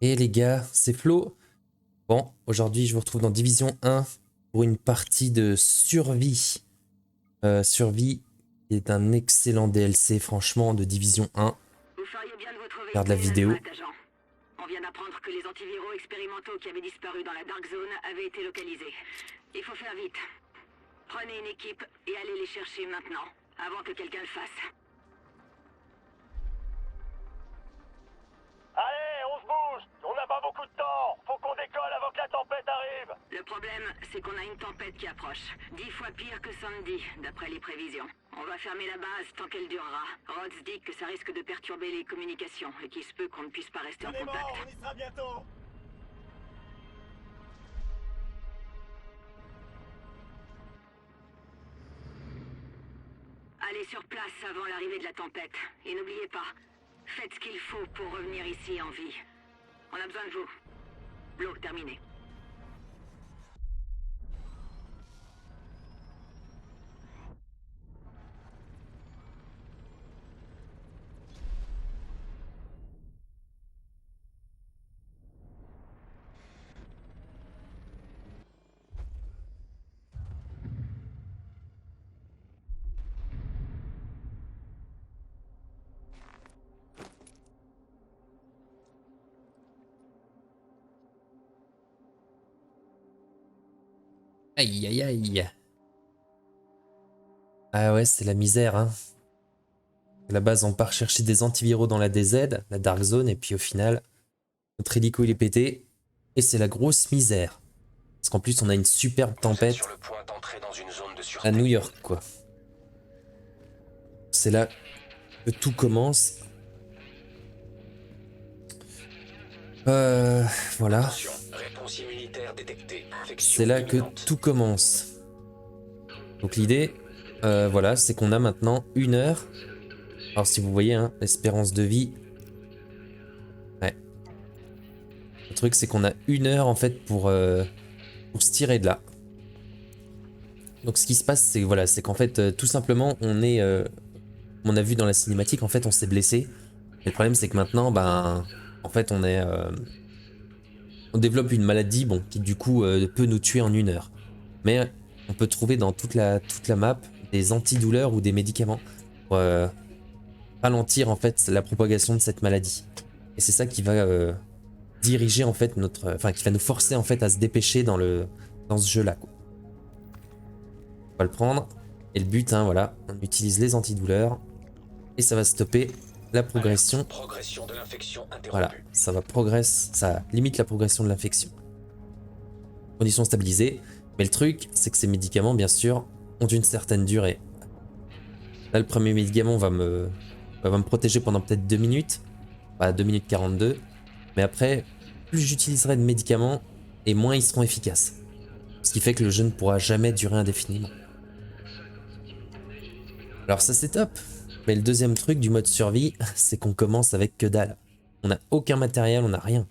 Et les gars, c'est Flo. Bon, aujourd'hui, je vous retrouve dans Division 1 pour une partie de survie. Survie qui est un excellent DLC, franchement, de Division 1. Vous feriez bien de vous trouver Regarde une la belle vidéo. strat, agent. On vient d'apprendre que les antiviraux expérimentaux qui avaient disparu dans la Dark Zone avaient été localisés. Il faut faire vite. Prenez une équipe et allez les chercher maintenant, avant que quelqu'un le fasse. Allez, on se bouge. On n'a pas beaucoup de temps. Faut qu'on décolle avant que la tempête arrive. Le problème, c'est qu'on a une tempête qui approche. 10 fois pire que Sandy, d'après les prévisions. On va fermer la base tant qu'elle durera. Rhodes dit que ça risque de perturber les communications et qu'il se peut qu'on ne puisse pas rester en Clément, contact. on y sera bientôt. Allez sur place avant l'arrivée de la tempête. Et n'oubliez pas, faites ce qu'il faut pour revenir ici en vie. On a besoin de vous. L'eau, terminé. Aïe, aïe, aïe. Ah ouais, c'est la misère, hein. À la base, on part chercher des antiviraux dans la DZ, la Dark Zone, et puis au final, notre hélico, il est pété. Et c'est la grosse misère. Parce qu'en plus, on a une superbe Vous êtes tempête sur le point d'entrer dans une zone de à sûreté. New York, quoi. C'est là que tout commence. Voilà. Attention, réponse immunitaire détectée. Infection C'est là que imminente. tout commence. Donc l'idée, voilà, c'est qu'on a maintenant 1 heure. Alors si vous voyez, hein, l'espérance de vie. Ouais. Le truc, c'est qu'on a 1 heure en fait pour se tirer de là. Donc ce qui se passe, c'est voilà, c'est qu'en fait, tout simplement, on a vu dans la cinématique, en fait, on s'est blessé. Et le problème, c'est que maintenant, ben, en fait, on développe une maladie, bon, qui du coup peut nous tuer en 1 heure. Mais on peut trouver dans toute la map des antidouleurs ou des médicaments pour ralentir en fait la propagation de cette maladie. Et c'est ça qui va diriger en fait enfin qui va nous forcer en fait à se dépêcher dans ce jeu-là. On va le prendre. Et le but, hein, voilà, on utilise les antidouleurs et ça va stopper la progression. Alerte, progression de l'infection interrompue. Voilà, ça limite la progression de l'infection. Conditions stabilisées. Mais le truc, c'est que ces médicaments, bien sûr, ont une certaine durée. Là, le premier médicament va me protéger pendant peut-être 2 minutes. Bah, 2 minutes 42. Mais après, plus j'utiliserai de médicaments, et moins ils seront efficaces. Ce qui fait que le jeu ne pourra jamais durer indéfiniment. Alors ça, c'est top. Mais le deuxième truc du mode survie, c'est qu'on commence avec que dalle. On n'a aucun matériel, on n'a rien.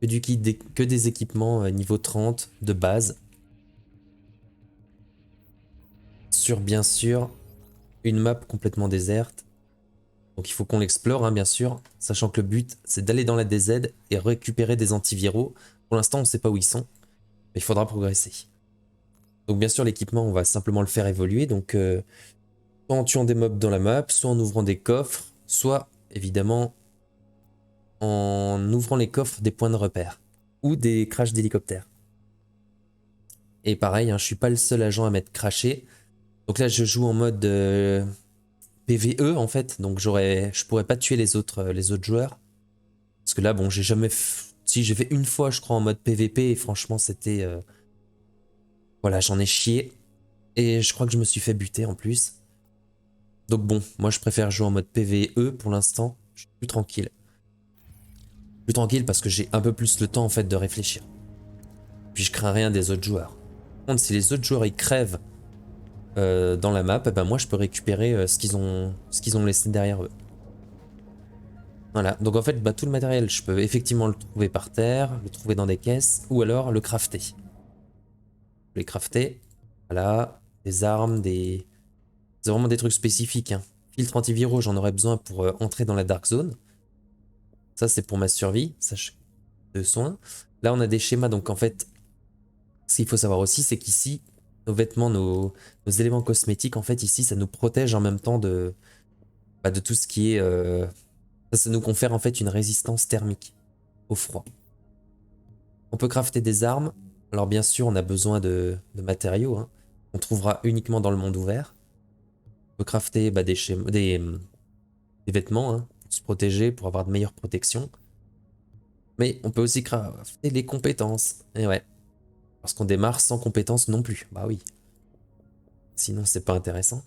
Que des équipements niveau 30 de base. Sur, bien sûr, une map complètement déserte. Donc il faut qu'on l'explore, hein, bien sûr, sachant que le but, c'est d'aller dans la DZ et récupérer des antiviraux. Pour l'instant, on ne sait pas où ils sont, mais il faudra progresser. Donc bien sûr, l'équipement, on va simplement le faire évoluer. Donc soit en tuant des mobs dans la map, soit en ouvrant des coffres, soit évidemment en ouvrant les coffres des points de repère ou des crashs d'hélicoptères. Et pareil, hein, je suis pas le seul agent à m'être crashé. Donc là, je joue en mode PVE en fait, donc je pourrais pas tuer les autres joueurs. Parce que là, bon, j'ai jamais... Si, j'ai fait une fois, je crois, en mode PVP, et franchement, c'était... Voilà, j'en ai chié. Et je crois que je me suis fait buter en plus. Donc bon, moi je préfère jouer en mode PVE pour l'instant. Je suis plus tranquille. Plus tranquille parce que j'ai un peu plus le temps en fait de réfléchir. Puis je crains rien des autres joueurs. Par contre, si les autres joueurs ils crèvent dans la map, eh ben moi je peux récupérer ce qu'ils ont laissé derrière eux. Voilà, donc en fait, bah, tout le matériel, je peux effectivement le trouver par terre, le trouver dans des caisses, ou alors le crafter. Les crafter, voilà, des armes, c'est vraiment des trucs spécifiques, hein. Filtre antiviraux, j'en aurais besoin pour entrer dans la Dark Zone. Ça, c'est pour ma survie. de soins. Là, on a des schémas. Donc, en fait, ce qu'il faut savoir aussi, c'est qu'ici, nos vêtements, nos éléments cosmétiques, en fait, ici, ça nous protège en même temps de tout ce qui est... ça nous confère, en fait, une résistance thermique au froid. On peut crafter des armes. Alors, bien sûr, on a besoin de matériaux. Hein. On trouvera uniquement dans le monde ouvert. On peut crafter des vêtements, hein, pour se protéger, pour avoir de meilleures protections. Mais on peut aussi crafter les compétences. Et ouais. Parce qu'on démarre sans compétences non plus. Bah oui. Sinon, c'est pas intéressant.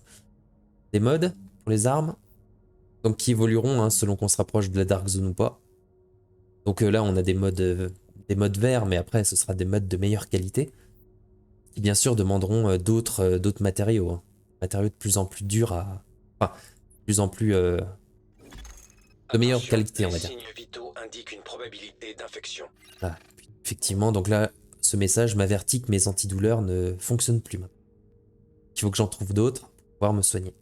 Des modes pour les armes. Donc qui évolueront hein, selon qu'on se rapproche de la Dark Zone ou pas. Donc là, on a des modes verts, mais après, ce sera des modes de meilleure qualité. Qui bien sûr demanderont d'autres matériaux. Hein. Matériaux de plus en plus durs à... Enfin, de plus en plus... de meilleure qualité, on va dire. Les signes vitaux indiquent une probabilité d'infection. Ah, effectivement, donc là, ce message m'avertit que mes antidouleurs ne fonctionnent plus. Il faut que j'en trouve d'autres pour pouvoir me soigner.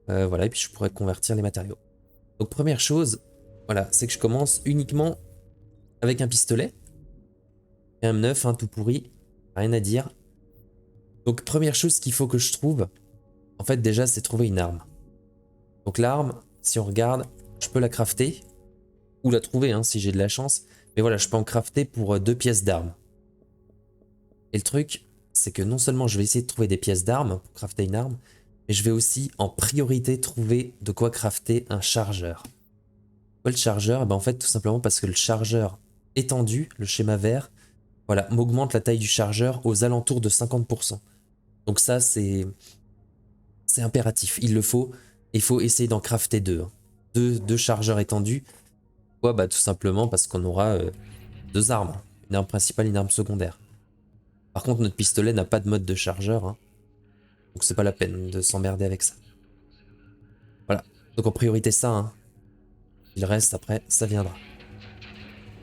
Voilà, et puis je pourrais convertir les matériaux. Donc première chose, voilà, c'est que je commence uniquement avec un pistolet. Un M9, hein, tout pourri, rien à dire. Donc première chose qu'il faut que je trouve, en fait déjà, c'est trouver une arme. Donc l'arme, si on regarde, je peux la crafter, ou la trouver hein, si j'ai de la chance. Mais voilà, je peux en crafter pour 2 pièces d'armes. Et le truc, c'est que non seulement je vais essayer de trouver des pièces d'armes pour crafter une arme, mais je vais aussi en priorité trouver de quoi crafter un chargeur. Pourquoi le chargeur? En fait, tout simplement parce que le chargeur étendu, le schéma vert, voilà, m'augmente la taille du chargeur aux alentours de 50%. Donc ça, c'est impératif, il le faut. Il faut essayer d'en crafter 2. Hein. Deux chargeurs étendus. Pourquoi? Bah, tout simplement parce qu'on aura 2 armes. Une arme principale et une arme secondaire. Par contre, notre pistolet n'a pas de mode de chargeur. Hein. Donc c'est pas la peine de s'emmerder avec ça. Voilà. Donc en priorité ça. Hein. Il reste après, ça viendra.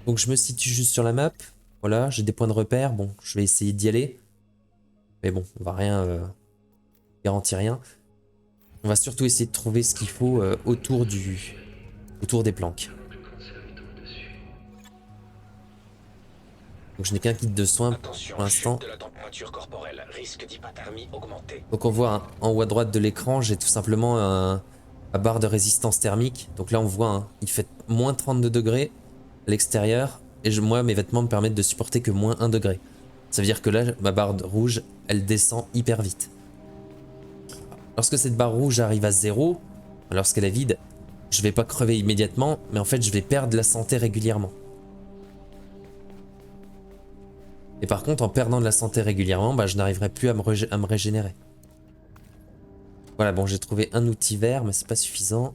Donc je me situe juste sur la map. Voilà, j'ai des points de repère. Bon, je vais essayer d'y aller. Mais bon, on va rien garantir rien. On va surtout essayer de trouver ce qu'il faut autour des planques. Donc je n'ai qu'un kit de soins Attention, pour l'instant. chute de la température corporelle, risque d'hypothermie augmenté. Donc on voit hein, en haut à droite de l'écran, j'ai tout simplement ma barre de résistance thermique. Donc là on voit, hein, il fait moins 32 degrés à l'extérieur. Et moi mes vêtements me permettent de supporter que moins 1 degré. Ça veut dire que là ma barre rouge, elle descend hyper vite. Lorsque cette barre rouge arrive à 0, lorsqu'elle est vide, je vais pas crever immédiatement, mais en fait je vais perdre la santé régulièrement. Et par contre, en perdant de la santé régulièrement, bah, je n'arriverai plus à me régénérer. Voilà, bon, j'ai trouvé un outil vert, mais c'est pas suffisant.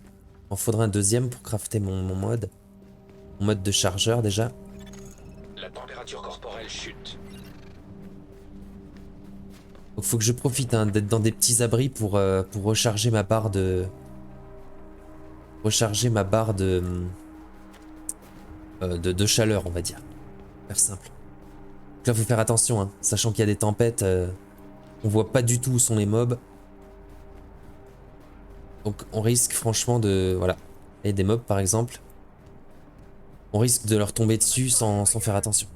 Il en faudra un deuxième pour crafter mon mode. Mon mode de chargeur, déjà. La température corporelle chute. Donc faut que je profite hein, d'être dans des petits abris pour recharger ma barre de... Recharger ma barre de chaleur, on va dire. Faire simple. Donc là, faut faire attention, hein, sachant qu'il y a des tempêtes, on voit pas du tout où sont les mobs. Donc on risque franchement de... Voilà. Et des mobs par exemple. On risque de leur tomber dessus sans faire attention.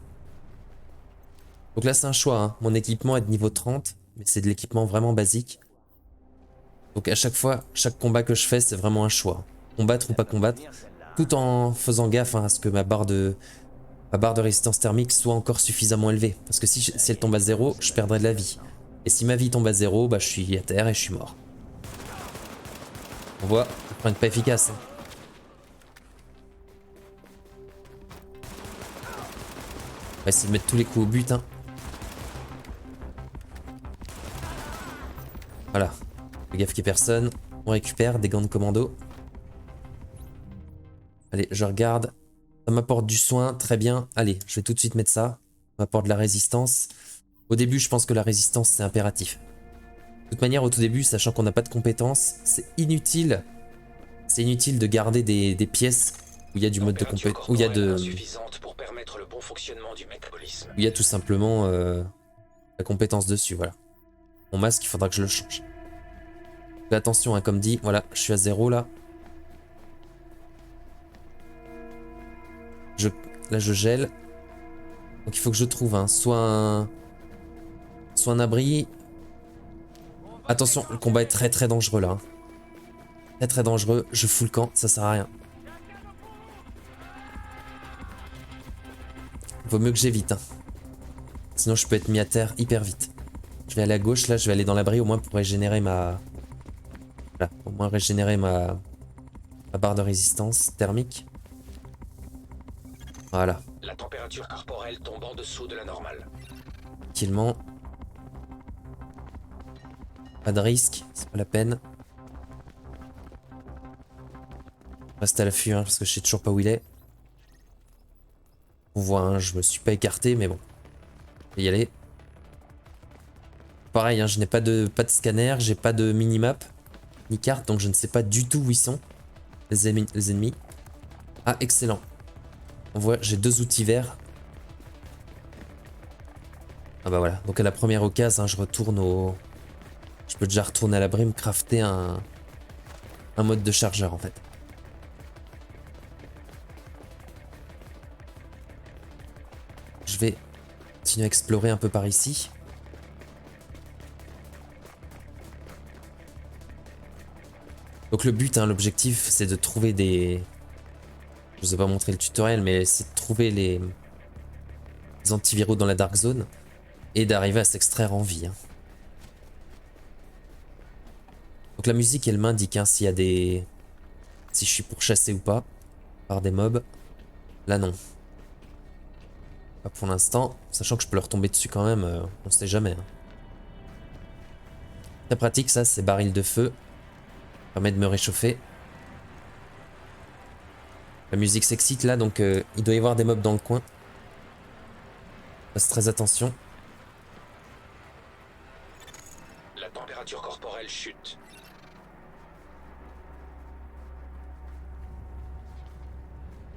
Donc là c'est un choix, hein. Mon équipement est de niveau 30, mais c'est de l'équipement vraiment basique. Donc à chaque fois, chaque combat que je fais, c'est vraiment un choix. Combattre ou pas combattre, tout en faisant gaffe hein, à ce que ma barre de résistance thermique soit encore suffisamment élevée. Parce que si elle tombe à 0, je perdrai de la vie. Et si ma vie tombe à 0, bah je suis à terre et je suis mort. On voit, point pas efficace. Hein. On va essayer de mettre tous les coups au but. Hein. Voilà. Fais gaffe qu'il n'y ait personne. On récupère des gants de commando. Allez, je regarde. Ça m'apporte du soin, très bien. Allez, je vais tout de suite mettre ça. Ça m'apporte de la résistance. Au début, je pense que la résistance, c'est impératif. De toute manière, au tout début, sachant qu'on n'a pas de compétences, c'est inutile. C'est inutile de garder des pièces où il y a du mode de compétence. Où il y a pour permettre le bon fonctionnement du métabolisme. où il y a tout simplement la compétence dessus, voilà. Mon masque, il faudra que je le change. Fais attention, hein, comme dit, voilà, je suis à 0 là. Là, je gèle. Donc il faut que je trouve soit un abri. Attention, le combat est très très dangereux là. Très très dangereux. Je fous le camp, ça sert à rien. Vaut mieux que j'évite. Sinon je peux être mis à terre hyper vite. Je vais aller à gauche, là je vais aller dans l'abri au moins pour régénérer ma... Voilà, au moins régénérer ma barre de résistance thermique. Voilà. La température corporelle tombe en dessous de la normale. Tranquillement. Pas de risque, c'est pas la peine. Reste à l'affût parce que je sais toujours pas où il est. On voit, hein, je me suis pas écarté mais bon. Je vais y aller. Pareil, je n'ai pas de scanner, j'ai pas de minimap, ni carte, donc je ne sais pas du tout où ils sont, les ennemis. Ah, excellent. On voit, j'ai 2 outils verts. Ah bah voilà, donc à la première occasion, je retourne au... Je peux déjà retourner à l'abri, me crafter un mode de chargeur en fait. Je vais continuer à explorer un peu par ici. Donc le but, l'objectif, c'est de trouver des... Je vous ai pas montré le tutoriel, mais c'est de trouver les antiviraux dans la Dark Zone et d'arriver à s'extraire en vie. Donc la musique, elle m'indique s'il y a des... Si je suis pourchassé ou pas par des mobs. Là, non. Pas pour l'instant, sachant que je peux leur tomber dessus quand même, on sait jamais. Très pratique ça, ces barils de feu. Permet de me réchauffer. La musique s'excite là, donc il doit y avoir des mobs dans le coin. Fasse très attention. La température corporelle chute.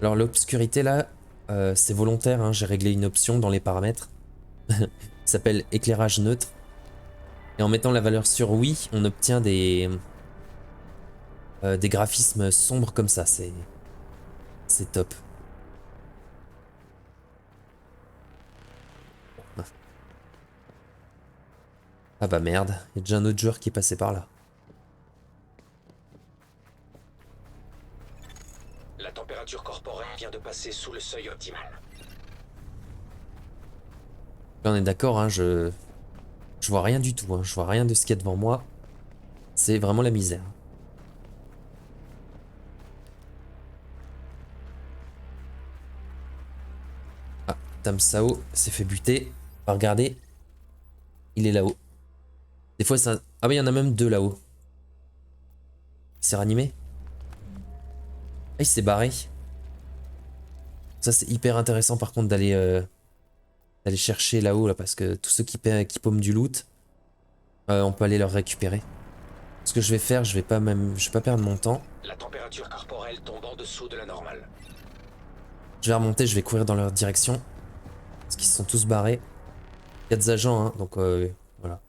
Alors l'obscurité là, c'est volontaire, j'ai réglé une option dans les paramètres. Ça s'appelle éclairage neutre. Et en mettant la valeur sur oui, on obtient des graphismes sombres comme ça, c'est top. Ah bah merde, il y a déjà un autre joueur qui est passé par là. La température corporelle vient de passer sous le seuil optimal. Là on est d'accord, je vois rien du tout, je vois rien de ce qu'il y a devant moi. C'est vraiment la misère. Ah, Tamsao s'est fait buter. Regardez, il est là-haut. Des fois ça... Ah mais il y en a même 2 là-haut. Il s'est ranimé. Ah il s'est barré. Ça c'est hyper intéressant par contre d'aller chercher là-haut là, parce que tous ceux qui paument du loot, on peut aller leur récupérer. Ce que je vais faire, je vais pas perdre mon temps. La température corporelle tombe en dessous de la normale. Je vais remonter, je vais courir dans leur direction. Parce qu'ils se sont tous barrés. 4 agents, donc voilà.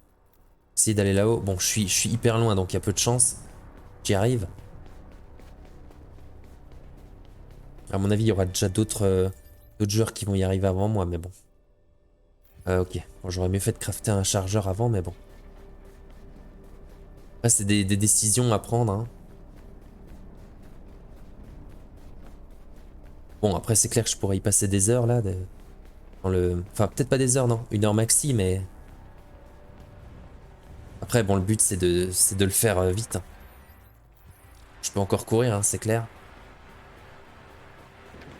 Essayer d'aller là-haut. Bon, je suis hyper loin, donc il y a peu de chance. J'y arrive. À mon avis, il y aura déjà d'autres joueurs qui vont y arriver avant moi, mais bon. Ok, bon, j'aurais mieux fait de crafter un chargeur avant, mais bon. Là, c'est des décisions à prendre. Bon, après, c'est clair que je pourrais y passer des heures, là. Enfin, peut-être pas des heures, non. 1 heure maxi, mais... Après, bon, le but, c'est de le faire vite. Je peux encore courir, c'est clair.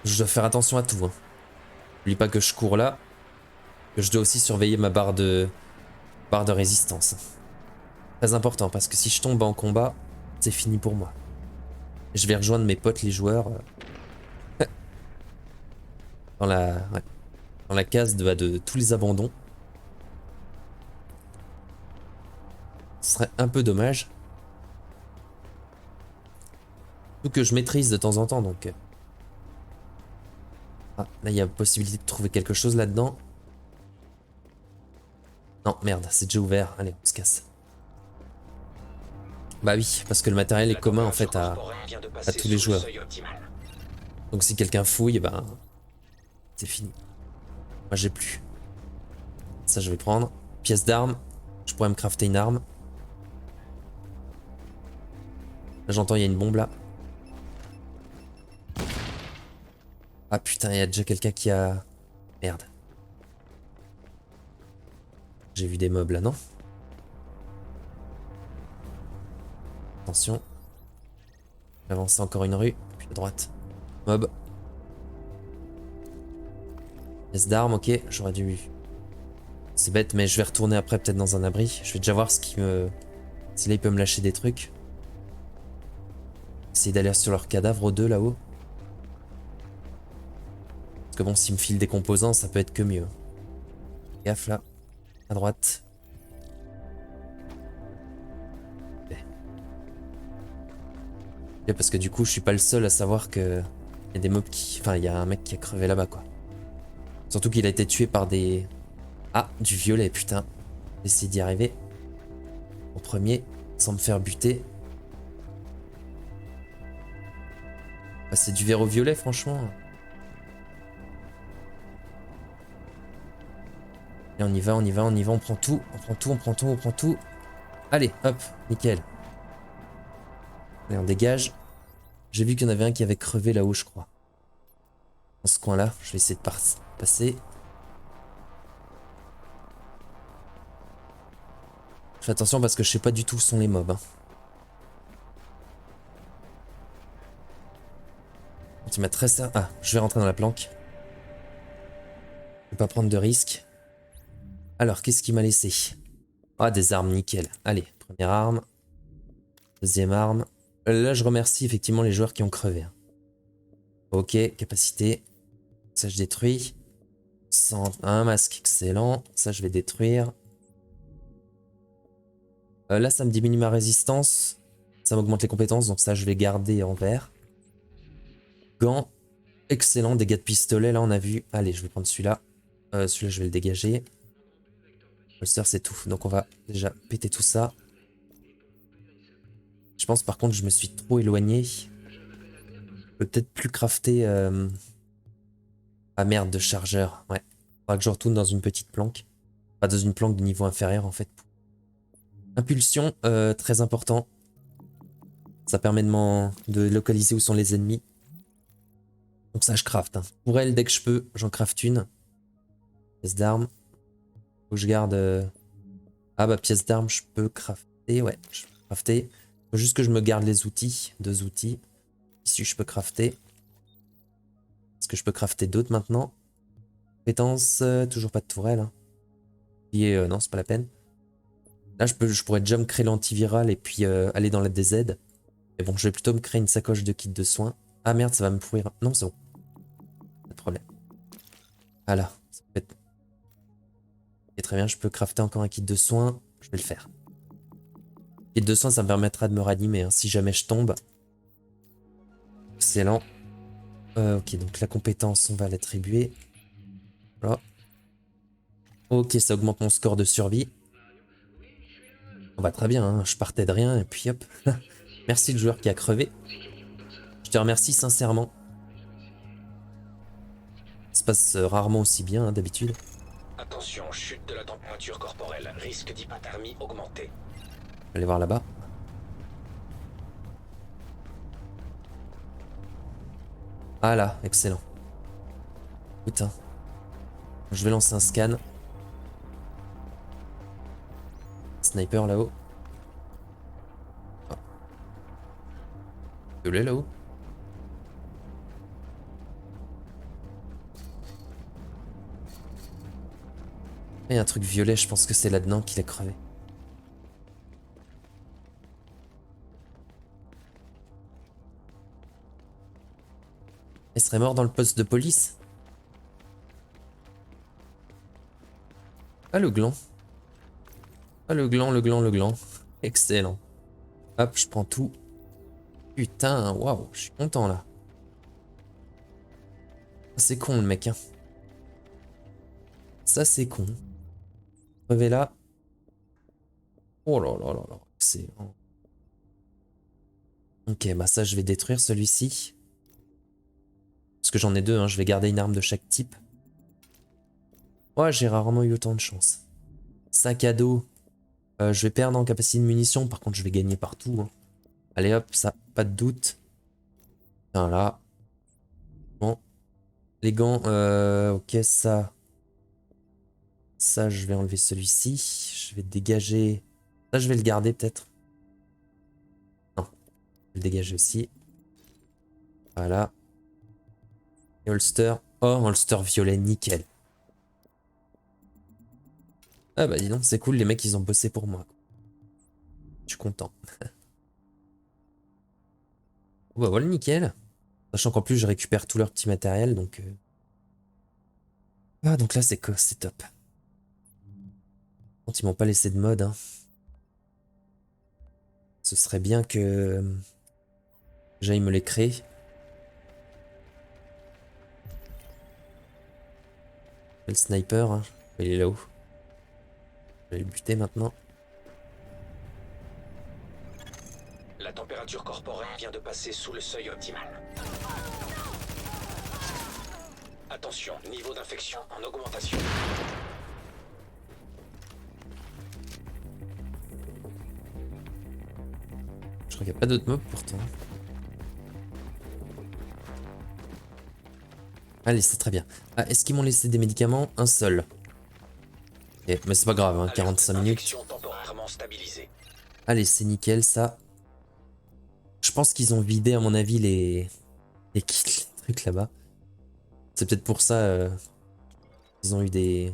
Je dois faire attention à tout. N'oublie pas que je cours là. Que je dois aussi surveiller ma barre de résistance. Très important, parce que si je tombe en combat, c'est fini pour moi. Je vais rejoindre mes potes, les joueurs. Dans la case de tous les abandons. Ce serait un peu dommage. Surtout que je maîtrise de temps en temps, donc... Ah, là, il y a possibilité de trouver quelque chose là-dedans. Non, merde, c'est déjà ouvert. Allez, on se casse. Bah oui, parce que le matériel est commun, en fait, à tous les joueurs. Donc si quelqu'un fouille, ben... c'est fini. Moi j'ai plus. Ça je vais prendre. Pièce d'arme. Je pourrais me crafter une arme. Là j'entends il y a une bombe là. Ah putain, il y a déjà quelqu'un qui a... Merde. J'ai vu des mobs là, non? Attention. J'avance encore une rue, puis à droite. Mob. Pièce d'arme, ok, j'aurais dû... C'est bête, mais je vais retourner après peut-être dans un abri. Je vais déjà voir ce qui me... Si là il peut me lâcher des trucs. Essayer d'aller sur leur cadavre aux deux là-haut. Parce que bon, s'il me file des composants, ça peut être que mieux. Gaffe là. À droite. Et parce que du coup, je suis pas le seul à savoir que... Il y a des mobs qui... Enfin, il y a un mec qui a crevé là-bas, quoi. Surtout qu'il a été tué par des... Ah, du violet, putain. J'essaie d'y arriver. Au premier, sans me faire buter. Ah, c'est du verre au violet, franchement. Et on y va, on y va, on y va, on prend tout. On prend tout, on prend tout, on prend tout. Allez, hop, nickel. Allez, on dégage. J'ai vu qu'il y en avait un qui avait crevé là-haut, je crois. Dans ce coin-là, je vais essayer de passer. Je fais attention parce que je sais pas du tout où sont les mobs. Hein. Tu m'as très ça. Ah, je vais rentrer dans la planque. Je vais pas prendre de risques. Alors, qu'est-ce qu'il m'a laissé? Ah, des armes, nickel. Allez, première arme. Deuxième arme. Là, je remercie effectivement les joueurs qui ont crevé. Hein. Ok, capacité. Ça, je détruis. Un masque, excellent. Ça, je vais détruire. Là, ça me diminue ma résistance. Ça m'augmente les compétences, donc ça, je vais garder en vert. Gants. Excellent, dégâts de pistolet, là, on a vu. Allez, je vais prendre celui-là. Celui-là, je vais le dégager. Holster, c'est tout. Donc, on va déjà péter tout ça. Je pense, par contre, je me suis trop éloigné. Je peux peut-être plus crafter... Ah, merde, de chargeur. Ouais. Faudra que je retourne dans une petite planque. Pas dans une planque de niveau inférieur, en fait. Impulsion, très important. Ça permet de localiser où sont les ennemis. Donc ça, je craft. Hein. Pour elle, dès que je peux, j'en craft une. Pièce d'arme. Faut que je garde... Ah bah, pièce d'arme, je peux crafter. Ouais, je peux crafter. Faut juste que je me garde les outils. 2 outils. Ici, je peux crafter. Est-ce que je peux crafter d'autres maintenant? Compétences, toujours pas de tourelle. Hein. Et non, c'est pas la peine. Là, je pourrais déjà me créer l'antiviral et puis aller dans la DZ. Mais bon, je vais plutôt me créer une sacoche de kit de soins. Ah merde, ça va me pourrir. Non, c'est bon. Pas de problème. Voilà. Ça peut être... Et très bien, je peux crafter encore un kit de soins. Je vais le faire. Kit de soins, ça me permettra de me ranimer hein, si jamais je tombe. Excellent. Ok, donc la compétence, on va l'attribuer. Voilà. Ok, ça augmente mon score de survie. On va très bien, hein, je partais de rien et puis hop. Merci le joueur qui a crevé. Je te remercie sincèrement. Ça se passe rarement aussi bien hein, d'habitude. Attention, chute de la température corporelle. Risque d'hypothermie augmenté. Je vais aller voir là-bas. Ah là, excellent. Putain. Je vais lancer un scan. Sniper là-haut. Oh. Violet là-haut. Il y a un truc violet, je pense que c'est là-dedans qu'il a crevé. Il serait mort dans le poste de police. Ah le gland. Ah le gland, le gland, le gland. Excellent. Hop, je prends tout. Putain, waouh, je suis content là. C'est con le mec, hein. Ça c'est con. Crever là. Oh là là là là, excellent. Ok, bah ça je vais détruire celui-ci. Parce que j'en ai deux, hein, je vais garder une arme de chaque type. Ouais, j'ai rarement eu autant de chance. Sac à dos. Je vais perdre en capacité de munitions, par contre je vais gagner partout. Hein. Allez hop, ça, pas de doute. Tiens là. Bon. Les gants, ok, ça. Ça, je vais enlever celui-ci. Je vais dégager. Ça, je vais le garder peut-être. Non, je vais le dégager aussi. Voilà. Et holster. Oh, holster violet, nickel. Ah bah dis donc, c'est cool, les mecs, ils ont bossé pour moi. Je suis content. Oh bah voilà, nickel. Sachant qu'en plus, je récupère tout leur petit matériel, donc... Ah, donc là, c'est top. Ils m'ont pas laissé de mode, hein. Ce serait bien que j'aille me les créer. Le sniper, hein. Il est là-haut. Je vais le buter maintenant. La température corporelle vient de passer sous le seuil optimal. Attention, niveau d'infection en augmentation. Je crois qu'il n'y a pas d'autres mobs pourtant. Allez, c'est très bien. Ah, est-ce qu'ils m'ont laissé des médicaments? Un seul. Ok, mais c'est pas grave, hein, 45 minutes. Infection temporairement stabilisée. Allez, c'est nickel ça. Je pense qu'ils ont vidé à mon avis les kits, les trucs là-bas. C'est peut-être pour ça ils ont eu des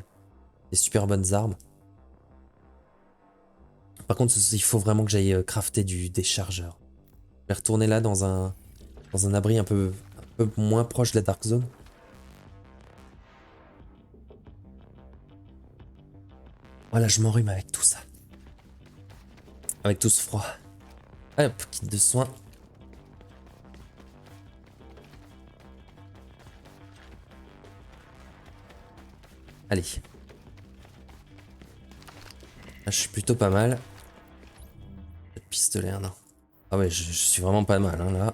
super bonnes armes. Par contre, il faut vraiment que j'aille crafter des chargeurs. Je vais retourner là dans un abri un peu moins proche de la Dark Zone. Voilà, je m'enrhume avec tout ça. Avec tout ce froid. Allez hop, kit de soins. Allez. Là, je suis plutôt pas mal. Le pistolet, non. Ah ouais, je suis vraiment pas mal, hein, là.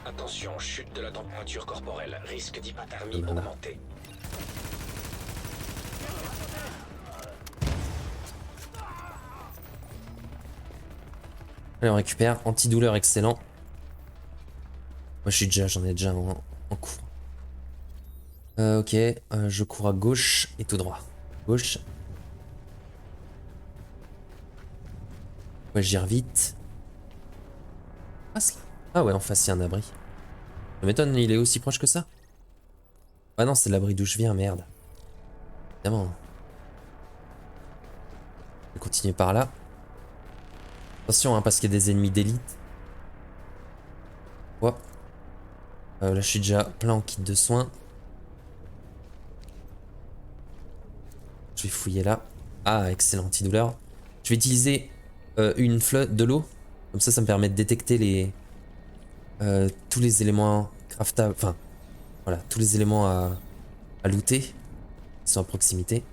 Attention, chute de la température corporelle. Risque d'hypothermie Voilà. augmenté. Allez, on récupère. Antidouleur, excellent. Moi, j'en ai déjà en cours. Ok, je cours à gauche et tout droit. Gauche. Ouais, j'y vite. Ah ouais, en face, il y a un abri. Ça m'étonne, il est aussi proche que ça. Ah non, c'est l'abri d'où je viens, merde. Évidemment. Je vais continuer par là. Attention, hein, parce qu'il y a des ennemis d'élite. Ouais. Là, je suis déjà plein en kit de soins. Je vais fouiller là. Ah, excellent, antidouleur. Je vais utiliser une flotte de l'eau. Comme ça me permet de détecter tous les éléments craftables. Enfin, voilà, tous les éléments à looter qui sont à proximité.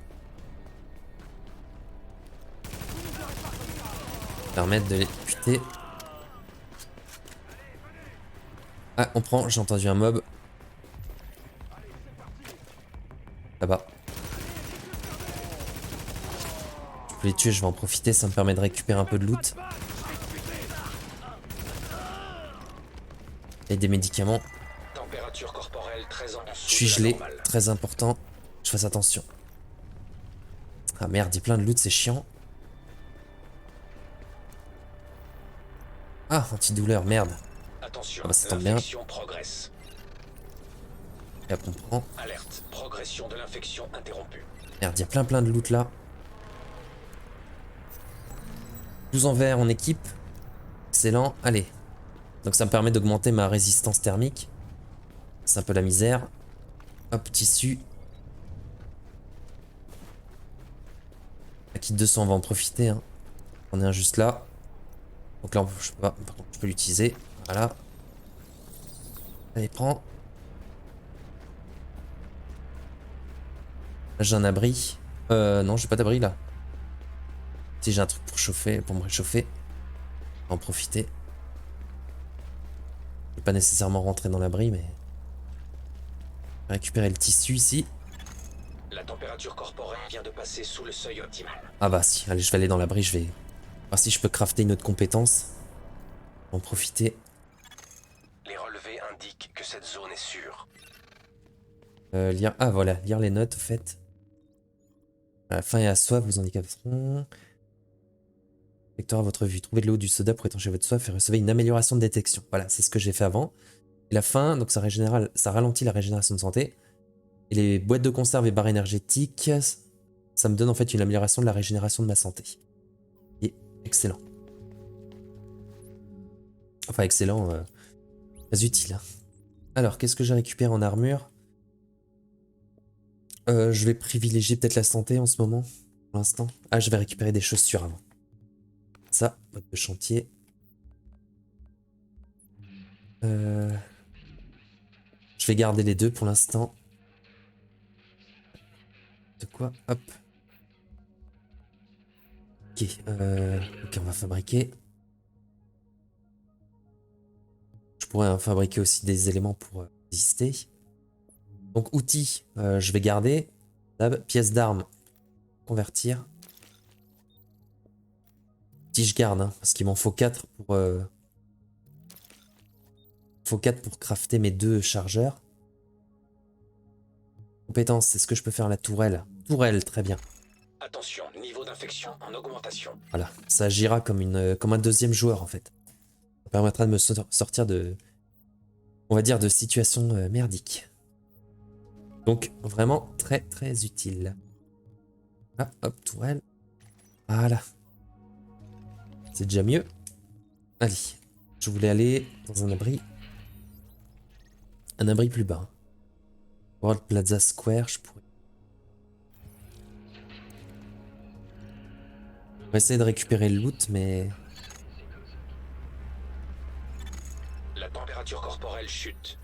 Permettre de les buter. Ah, on prend, j'ai entendu un mob. Là-bas. Je peux les tuer, je vais en profiter, ça me permet de récupérer un peu de loot. Et des médicaments. Température corporelle très en dessous Je suis de la gelé, normale. très important. Je fasse attention. Ah merde, il y a plein de loot, c'est chiant. Ah, antidouleur, merde. Attention, Ah bah ça tombe bien. l'infection progresse. Et après on prend. Alerte, progression de l'infection interrompue. Merde, il y a plein de loot là. 12 en vert en équipe. Excellent, allez. Donc ça me permet d'augmenter ma résistance thermique. C'est un peu la misère. Hop, tissu. La kit 200, on va en profiter. Hein. On est un juste là. Donc là, je peux pas. Par contre, je peux l'utiliser. Voilà. Allez, prends. Là, j'ai un abri. Non, j'ai pas d'abri là. Si j'ai un truc pour chauffer, pour me réchauffer. On va en profiter. Je vais pas nécessairement rentrer dans l'abri, mais. Récupérer le tissu ici. La température corporelle vient de passer sous le seuil optimal. Ah bah si, allez, je vais aller dans l'abri, je vais voir si je peux crafter une autre compétence. En profiter. Les relevés indiquent que cette zone est sûre. Lire... Ah voilà, lire les notes, au fait. À la faim et à soif, vous handicaperont. Vecteur à votre vue. Trouvez de l'eau, du soda pour étancher votre soif et recevez une amélioration de détection. Voilà, c'est ce que j'ai fait avant. Et la faim, donc ça ralentit la régénération de santé. Et les boîtes de conserve et barres énergétiques, ça me donne en fait une amélioration de la régénération de ma santé. Et excellent. Enfin excellent, très utile. Hein. Alors, qu'est-ce que j'ai récupéré en armure? Je vais privilégier peut-être la santé en ce moment, pour l'instant. Ah, je vais récupérer des chaussures avant. Ça, boîte de chantier. Je vais garder les deux pour l'instant. De quoi? Hop. Ok, ok, on va fabriquer. Je pourrais fabriquer aussi des éléments pour exister. Donc outils, je vais garder. Pièces d'armes, convertir. Si je garde, hein, parce qu'il m'en faut 4 pour... faut 4 pour crafter mes 2 chargeurs. Compétences, c'est ce que je peux faire la tourelle. Tourelle, très bien. Attention, niveau d'infection en augmentation. Voilà, ça agira comme, comme un deuxième joueur en fait. Ça permettra de me sortir de... On va dire de situations merdiques. Donc vraiment très très utile. Ah, hop, tourelle. Voilà. C'est déjà mieux. Allez, je voulais aller dans un abri. Un abri plus bas. World Plaza Square, je pourrais. On va essayer de récupérer le loot, mais... La température corporelle chute.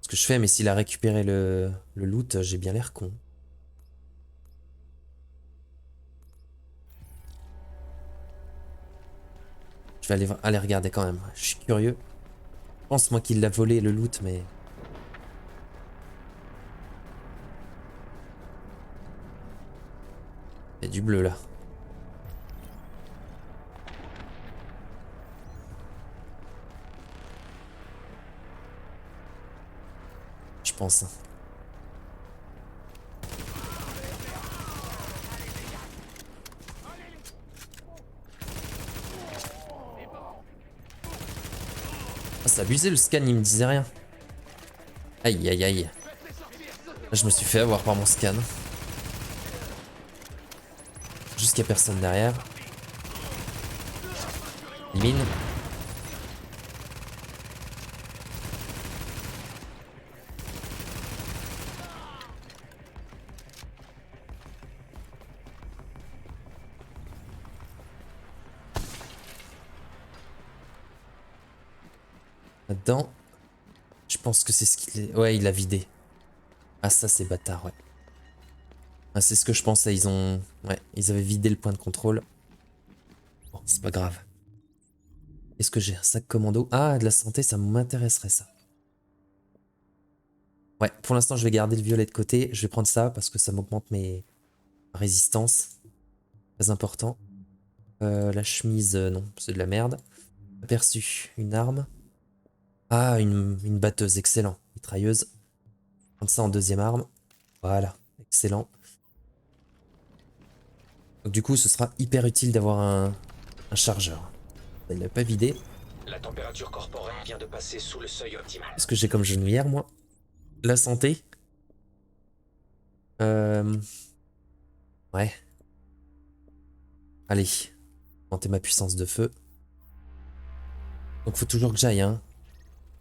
Ce que je fais, mais s'il a récupéré le loot, j'ai bien l'air con. Je vais aller regarder quand même. Je suis curieux. Je pense moi qu'il l'a volé le loot, mais... Il y a du bleu là. Je pense. Hein. Ah, c'est abusé le scan, il me disait rien. Aïe aïe aïe. Là, je me suis fait avoir par mon scan. Juste qu'il n'y a personne derrière. Mine. Là-dedans. Je pense que c'est ce qu'il est. Ouais, il a vidé. Ah, ça, c'est bâtard, ouais. Ah, c'est ce que je pensais. Ils ont. Ouais, ils avaient vidé le point de contrôle. Bon, c'est pas grave. Est-ce que j'ai un sac commando? Ah, de la santé, ça m'intéresserait ça. Ouais, pour l'instant, je vais garder le violet de côté. Je vais prendre ça parce que ça m'augmente mes résistances. Très important. La chemise, non, c'est de la merde. Aperçu, une arme. Ah, une batteuse, excellent. Mitrailleuse. Prendre ça en deuxième arme. Voilà, excellent. Donc du coup, ce sera hyper utile d'avoir un chargeur. Il l'a pas vidé. La température corporelle vient de passer sous le seuil optimal. Qu'est-ce que j'ai comme genouillère, moi? La santé. Ouais. Allez. Augmenter ma puissance de feu. Donc faut toujours que j'aille, hein.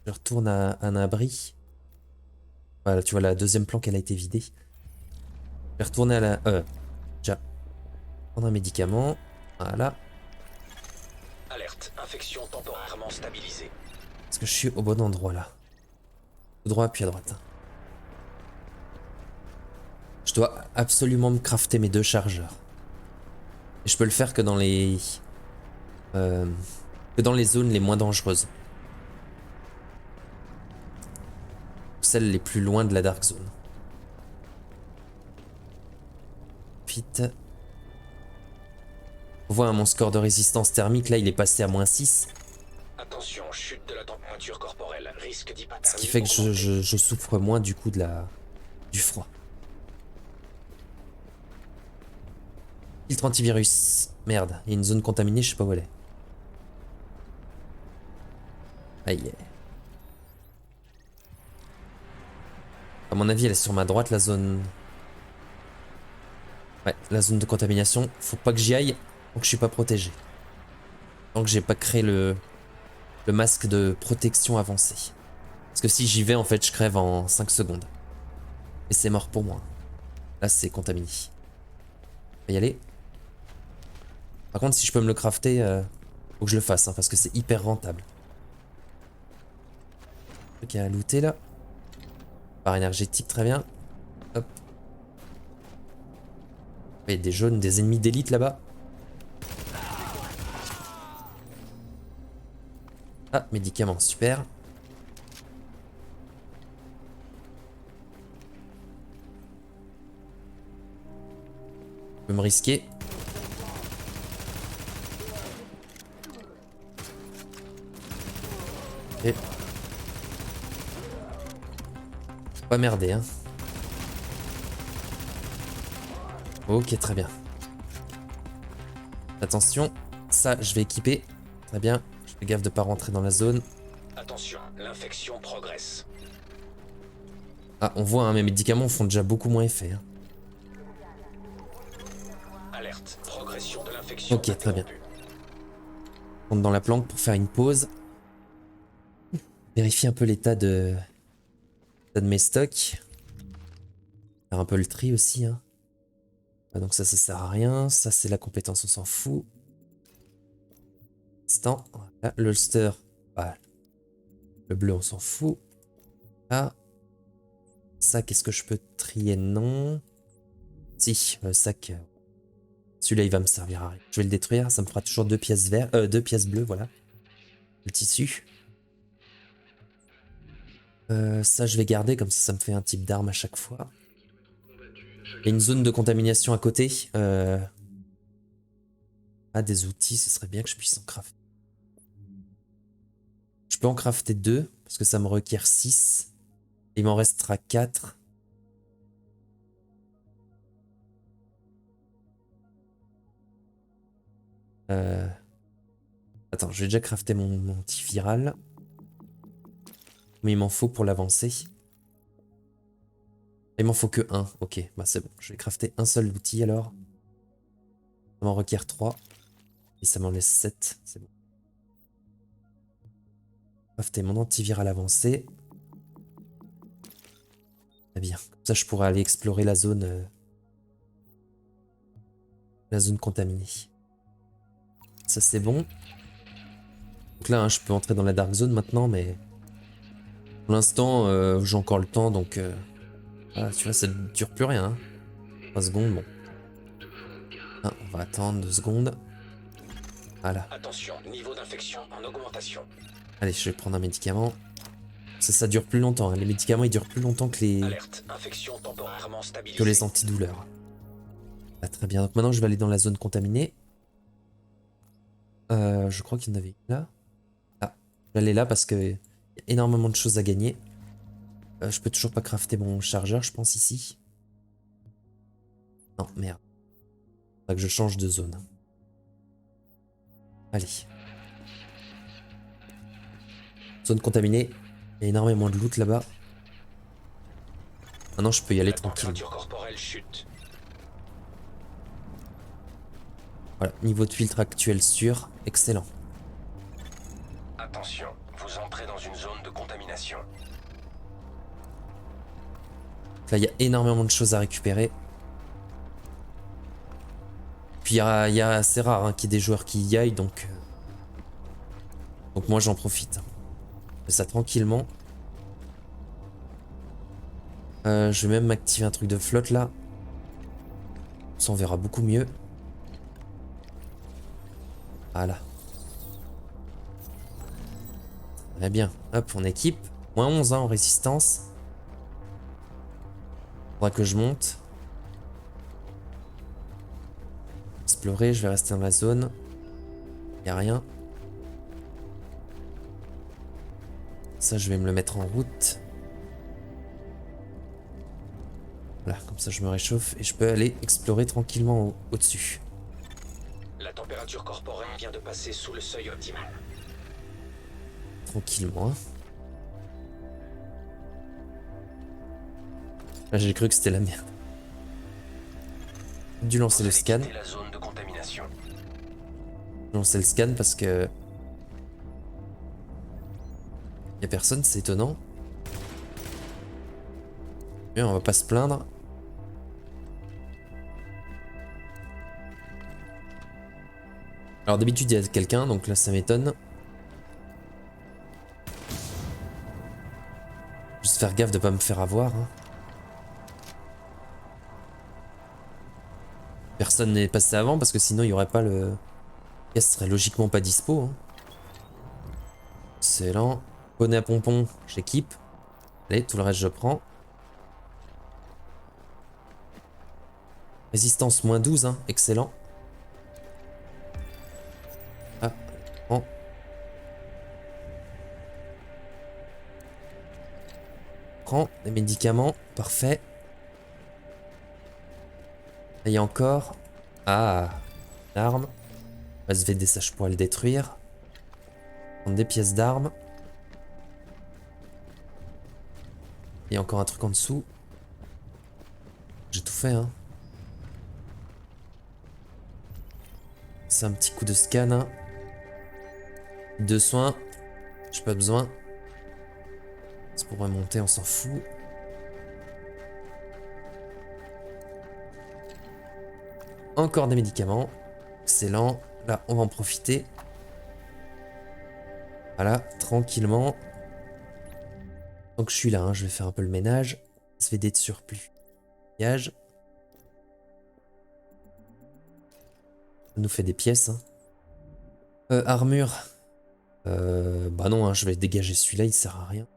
Je retourne à un abri. Voilà, tu vois, la deuxième planque, elle a été vidée. Je vais retourner à la... déjà. Prendre un médicament. Voilà. Alerte, infection temporairement stabilisée. Est-ce que je suis au bon endroit, là? Tout droit, puis à droite. Je dois absolument me crafter mes 2 chargeurs. Et je peux le faire que dans les... que dans les zones les moins dangereuses. celles les plus loin de la Dark Zone. Vite. On voit mon score de résistance thermique, là il est passé à -6. Attention, chute de la température corporelle, risque d'hypothermie. Ce qui fait que je souffre moins du coup du froid. Filtre antivirus. Merde, il y a une zone contaminée, je sais pas où elle est. Aïe. À mon avis, elle est sur ma droite, la zone... Ouais, la zone de contamination. Faut pas que j'y aille, tant que je suis pas protégé. Tant que j'ai pas créé le masque de protection avancé. Parce que si j'y vais, en fait, je crève en 5 secondes. Et c'est mort pour moi. Là, c'est contaminé. On va y aller. Par contre, si je peux me le crafter, faut que je le fasse, hein, parce que c'est hyper rentable. Truc à looter là. Barre énergétique, très bien. Hop. Il y a des jaunes, des ennemis d'élite là-bas. Ah, médicaments, super. Je peux me risquer. Et... Pas merder, hein. Ok, très bien. Attention, ça, je vais équiper. Très bien. Je fais gaffe de pas rentrer dans la zone. Attention, l'infection progresse. Ah, on voit, hein, mes médicaments font déjà beaucoup moins effet. Hein. Alerte, progression de l'infection. Ok, très bien. On rentre dans la planque pour faire une pause. Vérifier un peu l'état de mes stocks. Faire un peu le tri aussi. Hein. Ah, donc ça sert à rien. Ça, c'est la compétence, on s'en fout. Instant. Voilà. L'holster. Voilà. Le bleu, on s'en fout. Là. Ça, qu'est-ce que je peux trier? Non. Si, le sac. Celui-là, il va me servir à rien. Je vais le détruire. Ça me fera toujours 2 pièces vertes. 2 pièces bleues, voilà. Le tissu. Ça, je vais garder. Comme ça me fait un type d'arme à chaque fois. Il y a une zone de contamination à côté. Ah, des outils, ce serait bien que je puisse en crafter. Je peux en crafter 2, parce que ça me requiert 6. Il m'en restera 4. Attends, je vais déjà crafter mon antiviral. Mais il m'en faut pour l'avancer. Il m'en faut que 1. Ok, bah c'est bon. Je vais crafter un seul outil alors. Ça m'en requiert 3. Et ça m'en laisse 7. C'est bon. Crafter mon antiviral avancé. Très bien. Comme ça, je pourrais aller explorer la zone contaminée. Ça, c'est bon. Donc là, hein, je peux entrer dans la Dark Zone maintenant, mais... Pour l'instant, j'ai encore le temps, donc... Ah, tu vois, ça ne dure plus rien. Hein. 3 secondes, bon. Ah, on va attendre 2 secondes. Voilà. Attention, niveau d'infection en augmentation. Allez, je vais prendre un médicament. Ça dure plus longtemps. Hein. Les médicaments, ils durent plus longtemps que les... Alerte, infection temporairement stabilisée. Que les antidouleurs. Ah, très bien. Donc maintenant, je vais aller dans la zone contaminée. Je crois qu'il y en avait une là. Ah, je vais aller là parce que y a énormément de choses à gagner. Je peux toujours pas crafter mon chargeur, je pense, ici. Non, merde. Faudra que je change de zone. Allez. Zone contaminée. Il y a énormément de loot là-bas. Maintenant, je peux y aller tranquille. La température corporelle chute. Voilà, niveau de filtre actuel sûr. Excellent. Attention, vous entrez dans une zone de contamination. Là, il y a énormément de choses à récupérer. Puis, il y a c'est rare hein, qu'il y ait des joueurs qui y aillent, donc moi, j'en profite. Je fais ça tranquillement. Je vais même m'activer un truc de flotte, là. Ça, on verra beaucoup mieux. Voilà. Très bien. Hop, on équipe. -11 hein, en résistance. Faudra que je monte. Explorer, je vais rester dans la zone. Y a rien. Ça, je vais me le mettre en route. Voilà, comme ça je me réchauffe et je peux aller explorer tranquillement au-dessus. La température corporelle vient de passer sous le seuil optimal. Tranquillement. Là, j'ai cru que c'était la merde. J'ai dû lancer le scan. La zone de contamination. J'ai lancé le scan parce que... Y a personne, c'est étonnant. Bien, on va pas se plaindre. Alors d'habitude il y a quelqu'un, donc là ça m'étonne. Juste faire gaffe de pas me faire avoir. Hein. Personne n'est passé avant parce que sinon il y aurait pas le... Elle serait logiquement pas dispo. Hein. Excellent. Bonnet à pompon, j'équipe. Allez, tout le reste je prends. Résistance moins 12, hein. Excellent. Ah, prends. Prends des médicaments, parfait. Il y a encore. Ah, une arme. SVD, ça je pourrais le détruire. Prendre des pièces d'armes. Il y a encore un truc en dessous. J'ai tout fait, hein. C'est un petit coup de scan, hein. De soins. J'ai pas besoin. C'est pour remonter, on s'en fout. Encore des médicaments. Excellent. Là, on va en profiter. Voilà, tranquillement. Donc je suis là, hein, je vais faire un peu le ménage. SVD de surplus. Gage. Ça nous fait des pièces. Hein. Armure. Bah non, hein, je vais dégager celui-là, il sert à rien.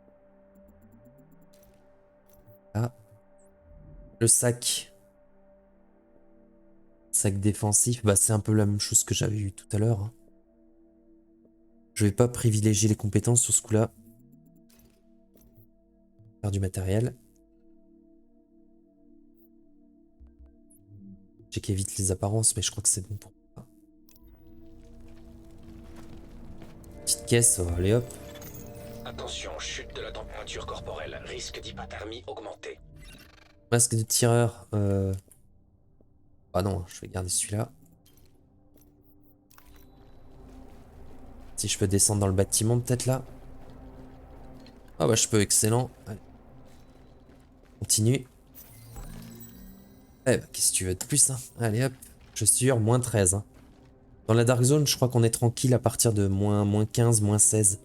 Là. Le sac. Sac défensif, bah c'est un peu la même chose que j'avais eu tout à l'heure. Hein. Je vais pas privilégier les compétences sur ce coup-là. Faire du matériel. Checker vite les apparences, mais je crois que c'est bon pour moi. Petite caisse, allez hop. Attention, chute de la température corporelle. Risque d'hypothermie augmenté. Masque de tireur. Ah non, je vais garder celui-là. Si je peux descendre dans le bâtiment peut-être là. Ah bah je peux, excellent. Allez. Continue. Eh bah qu'est-ce que tu veux de plus hein. Allez hop, chaussures, moins 13. Hein. Dans la Dark Zone, je crois qu'on est tranquille à partir de moins 15, moins 16.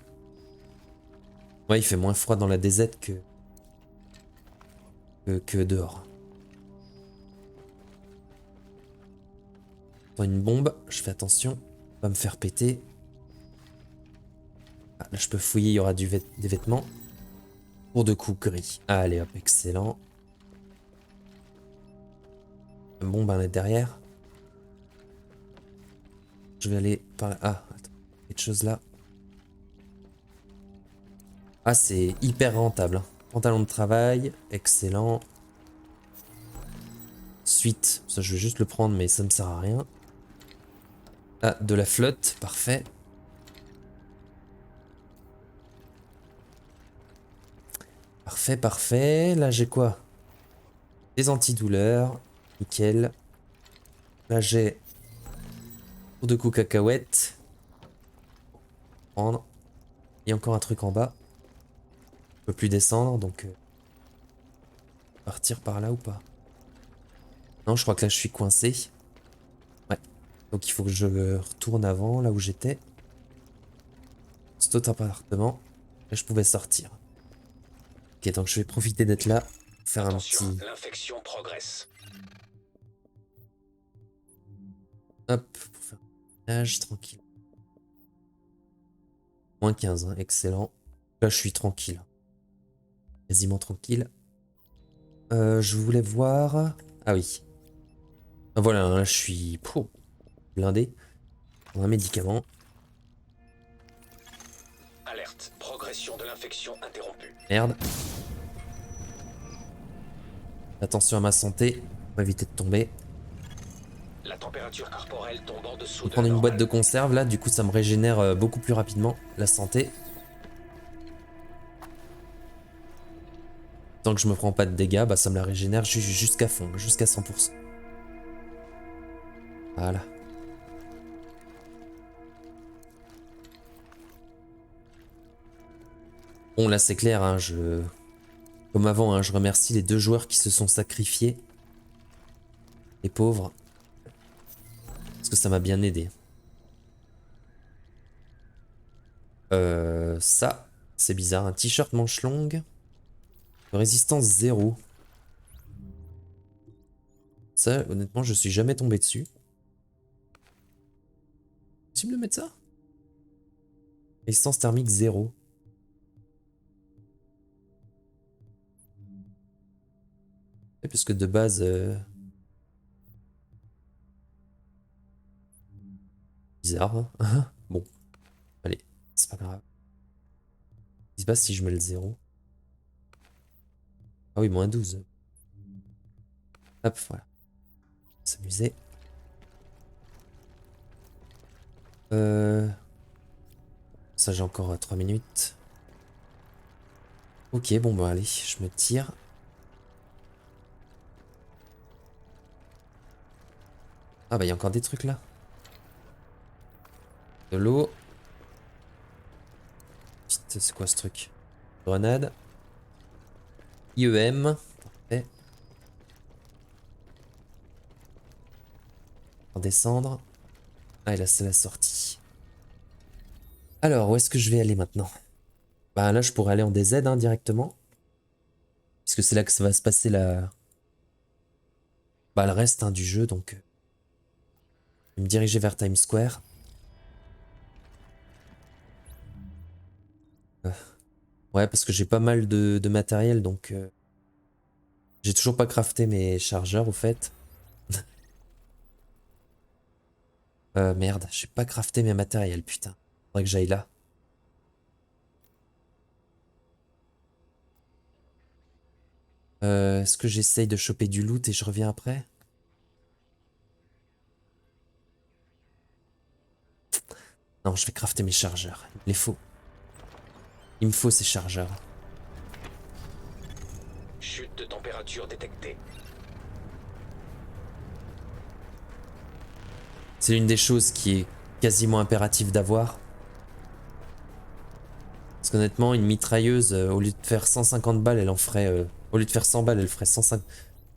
Ouais, il fait moins froid dans la DZ que dehors. Dans une bombe, je fais attention, pas me faire péter. Ah, là je peux fouiller, il y aura des vêtements. Pour de coups gris. Allez hop, excellent. Bon ben là derrière. Je vais aller par là. Ah, attends, quelque chose là. Ah, c'est hyper rentable. Hein. Pantalon de travail, excellent. Suite, ça je vais juste le prendre mais ça me sert à rien. Ah, de la flotte, parfait. Parfait, parfait. Là j'ai quoi? Des antidouleurs, nickel. Là j'ai pour de coups cacahuètes. Prendre. Il y a encore un truc en bas. Je peux plus descendre donc partir par là ou pas? Non, je crois que là je suis coincé. Ouais. Donc il faut que je retourne avant, là où j'étais. Cet autre appartement. Là je pouvais sortir. Ok, donc je vais profiter d'être là. Faire Attention, un petit... l'infection progresse. Hop, pour faire un ménage tranquille. Moins 15, hein, excellent. Là je suis tranquille. Quasiment tranquille. Je voulais voir... Ah oui. Ah, voilà, là je suis blindé. Pour un médicament. Alerte. Progression de l'infection interrompue. Merde. Attention à ma santé, pour éviter de tomber. La température corporelle tombe en Je dessous vais de la prendre une boîte de normale. conserve là, du coup ça me régénère beaucoup plus rapidement la santé. Tant que je me prends pas de dégâts, bah ça me la régénère jusqu'à fond, jusqu'à 100%. Voilà. Bon là c'est clair, hein, comme avant, hein, je remercie les 2 joueurs qui se sont sacrifiés. Les pauvres. Parce que ça m'a bien aidé. Ça, c'est bizarre. Un t-shirt manche longue. Résistance 0. Ça, honnêtement, je suis jamais tombé dessus. Possible de mettre ça? Résistance thermique 0. Et parce que de base... Bizarre, hein. Bon, allez, c'est pas grave. Qu'est-ce qui se passe si je mets le 0? Ah oui, moins 12. Hop, voilà. S'amuser. Ça, j'ai encore 3 minutes. Ok, bon, bah allez, je me tire. Ah bah, il y a encore des trucs là. De l'eau. Putain, c'est quoi ce truc? Grenade. IEM. Parfait. En descendre. Ah, et là, c'est la sortie. Alors, où est-ce que je vais aller maintenant? Bah là, je pourrais aller en DZ hein, directement. Puisque c'est là que ça va se passer bah, le reste hein, du jeu, donc... je vais me diriger vers Times Square. Ouais, parce que j'ai pas mal de matériel, donc... j'ai toujours pas crafté mes chargeurs, au fait. Merde, j'ai pas crafté mes matériels, putain. Faudrait que j'aille là. Est-ce que j'essaye de choper du loot et je reviens après? Non, je vais crafter mes chargeurs. Il me les faut. Il me faut ces chargeurs. Chute de température détectée. C'est l'une des choses qui est quasiment impérative d'avoir. Parce qu'honnêtement, une mitrailleuse, au lieu de faire 150 balles, elle en ferait... au lieu de faire 100 balles, elle ferait 150...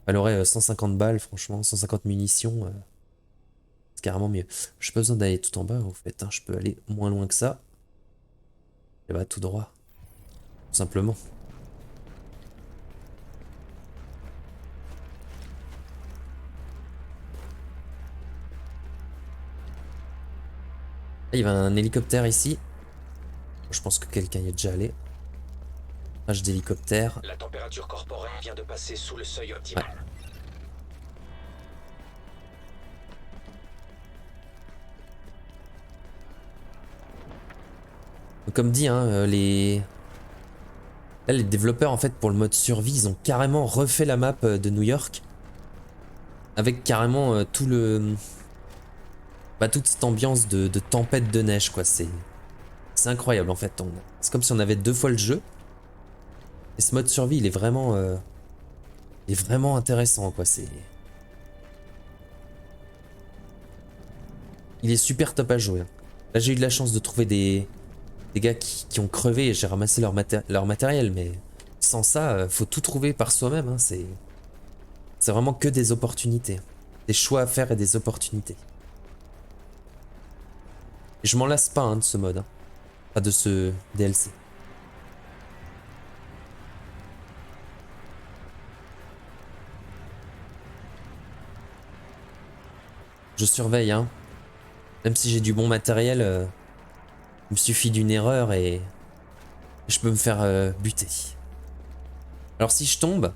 Elle aurait 150 balles, franchement, 150 munitions. C'est carrément mieux. J'ai pas besoin d'aller tout en bas, en fait. Hein. Je peux aller moins loin que ça. Et bah, tout droit. Tout simplement. Ah, il y a un hélicoptère ici. Je pense que quelqu'un y est déjà allé. Crash d'hélicoptère. La température corporelle vient de passer sous le seuil optimal. Ouais. Comme dit, hein, là, les développeurs, en fait, pour le mode survie, ils ont carrément refait la map de New York. Avec carrément tout le... Bah, toute cette ambiance de tempête de neige, quoi. C'est incroyable, en fait. C'est comme si on avait 2 fois le jeu. Et ce mode survie, il est vraiment intéressant, quoi. Il est super top à jouer. Hein. Là, j'ai eu de la chance de trouver des gars qui ont crevé et j'ai ramassé leur matériel, mais sans ça, faut tout trouver par soi-même. Hein. C'est vraiment que des opportunités. Des choix à faire et des opportunités. Et je m'en lasse pas hein, de ce mode. Hein. Pas de ce DLC. Je surveille, hein. Même si j'ai du bon matériel, il me suffit d'une erreur et je peux me faire buter. Alors si je tombe,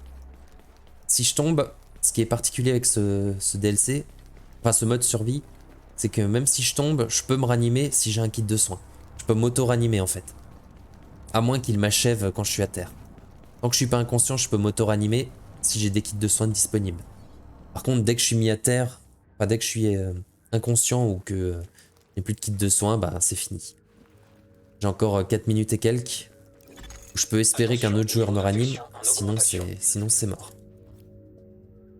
si je tombe, ce qui est particulier avec ce DLC, enfin ce mode survie, c'est que même si je tombe, je peux me ranimer si j'ai un kit de soins. Je peux m'auto-ranimer en fait. À moins qu'il m'achève quand je suis à terre. Tant que je suis pas inconscient, je peux m'auto-ranimer si j'ai des kits de soins disponibles. Par contre, dès que je suis mis à terre, enfin dès que je suis inconscient ou que j'ai plus de kit de soins, bah c'est fini. J'ai encore 4 minutes et quelques. Je peux espérer qu'un autre joueur me ranime, sinon c'est mort.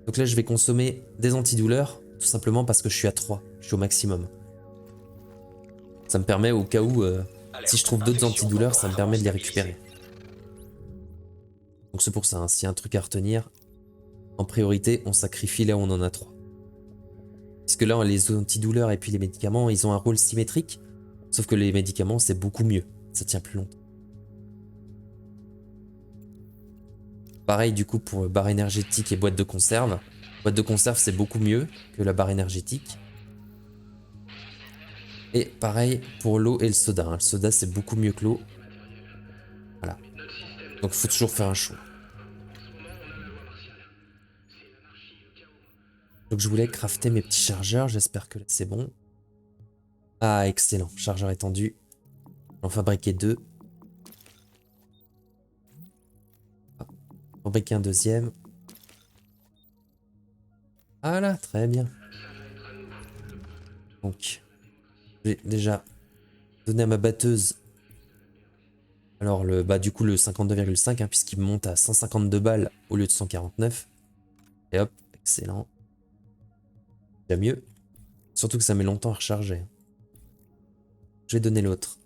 Donc là je vais consommer des antidouleurs, tout simplement parce que je suis à 3, je suis au maximum. Ça me permet au cas où, si je trouve d'autres antidouleurs, ça me permet de les récupérer. Donc c'est pour ça, hein, s'il y a un truc à retenir, en priorité on sacrifie là où on en a 3. Parce que là les antidouleurs et puis les médicaments, ils ont un rôle symétrique, sauf que les médicaments c'est beaucoup mieux, ça tient plus longtemps. Pareil du coup pour barre énergétique et boîte de conserve. Boîte de conserve c'est beaucoup mieux que la barre énergétique. Et pareil pour l'eau et le soda. Le soda c'est beaucoup mieux que l'eau. Voilà. Donc faut toujours faire un choix. Donc je voulais crafter mes petits chargeurs. J'espère que c'est bon. Ah excellent. Chargeur étendu. J'en fabriquer 2. Fabriquer un deuxième. Voilà, très bien. Donc, j'ai déjà donné à ma batteuse. Alors, du coup, le 52,5, hein, puisqu'il monte à 152 balles au lieu de 149. Et hop, excellent. Déjà mieux. Surtout que ça met longtemps à recharger. Je vais donner l'autre.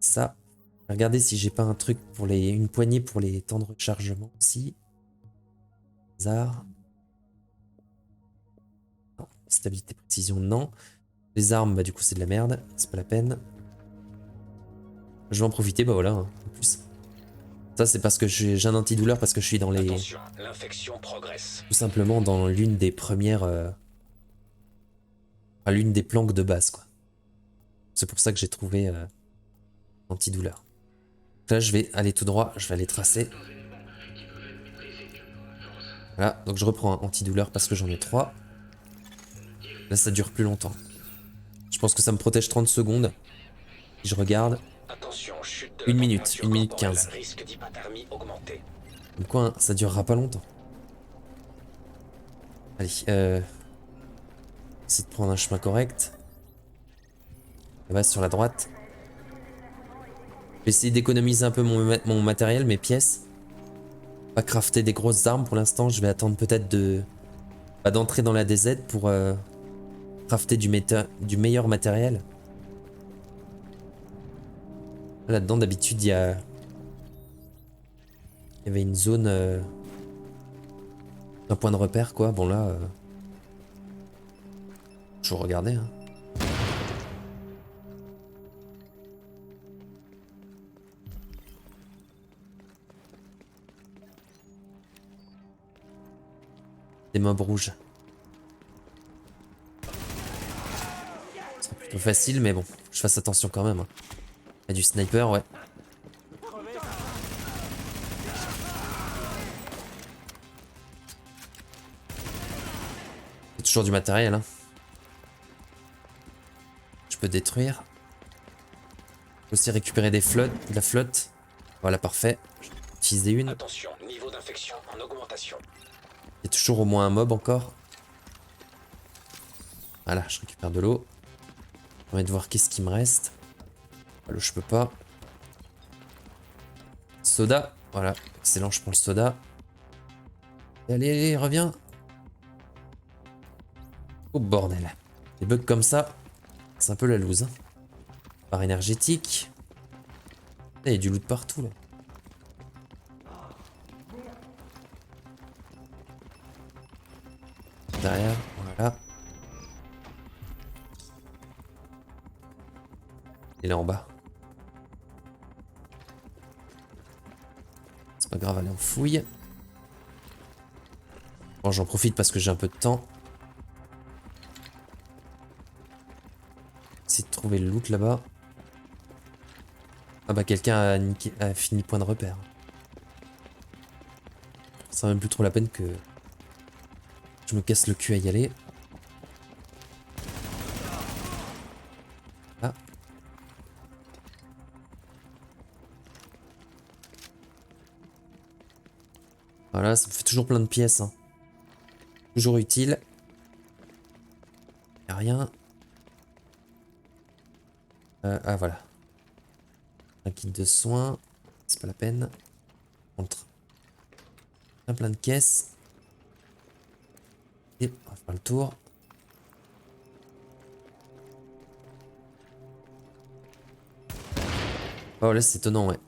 Ça. Regardez si j'ai pas un truc pour une poignée pour les temps de rechargement aussi. Hasard. Non. Stabilité, précision, non. Les armes, bah du coup c'est de la merde, c'est pas la peine. Je vais en profiter, bah voilà, hein, en plus. Ça c'est parce que j'ai un antidouleur parce que je suis dans les... Attention, l'infection progresse. Tout simplement dans l'une des premières... Enfin, l'une des planques de base, quoi. C'est pour ça que j'ai trouvé antidouleur. Là je vais aller tout droit, je vais aller tracer. Voilà, donc je reprends un antidouleur parce que j'en ai 3. Là ça dure plus longtemps. Je pense que ça me protège 30 secondes. Si je regarde. Attention, chute de 1 minute, 1 minute 15. Risque d'hypothermie augmenté. Donc quoi, hein, ça durera pas longtemps. Allez, essayer de prendre un chemin correct. Là-bas sur la droite. Je vais essayer d'économiser un peu mon matériel, mes pièces. Pas crafter des grosses armes pour l'instant. Je vais attendre peut-être d'entrer dans la DZ pour crafter du meilleur matériel. Là-dedans, d'habitude, il y avait une zone... un point de repère, quoi. Bon, là... Toujours regarder, hein. Des mobs rouges. C'est plutôt facile, mais bon, je fasse attention quand même. Hein. Il y a du sniper, ouais. C'est toujours du matériel, hein. Je peux détruire. Je peux aussi récupérer de la flotte. Voilà, parfait. Je vais utiliser une. Attention, niveau d'infection en augmentation. Il y a toujours au moins un mob encore. Voilà, je récupère de l'eau. On va de voir qu'est-ce qui me reste. L'eau, je peux pas. Soda. Voilà, excellent, je prends le soda. Allez, allez, reviens. Oh bordel. Des bugs comme ça, c'est un peu la loose. Hein. Barre énergétique. Il y a du loot partout là. Derrière, voilà. Il est en bas. C'est pas grave, allez, on fouille. Bon, j'en profite parce que j'ai un peu de temps. Essayer de trouver le loot là-bas. Ah bah quelqu'un a fini point de repère. Ça vaut même plus trop la peine que Je me casse le cul à y aller. Ah. Voilà, ça me fait toujours plein de pièces. Hein. Toujours utile. Y'a rien. Ah voilà. Un kit de soins. C'est pas la peine. Entre. Plein de caisses. Et on va faire le tour. Oh là c'est étonnant ouais.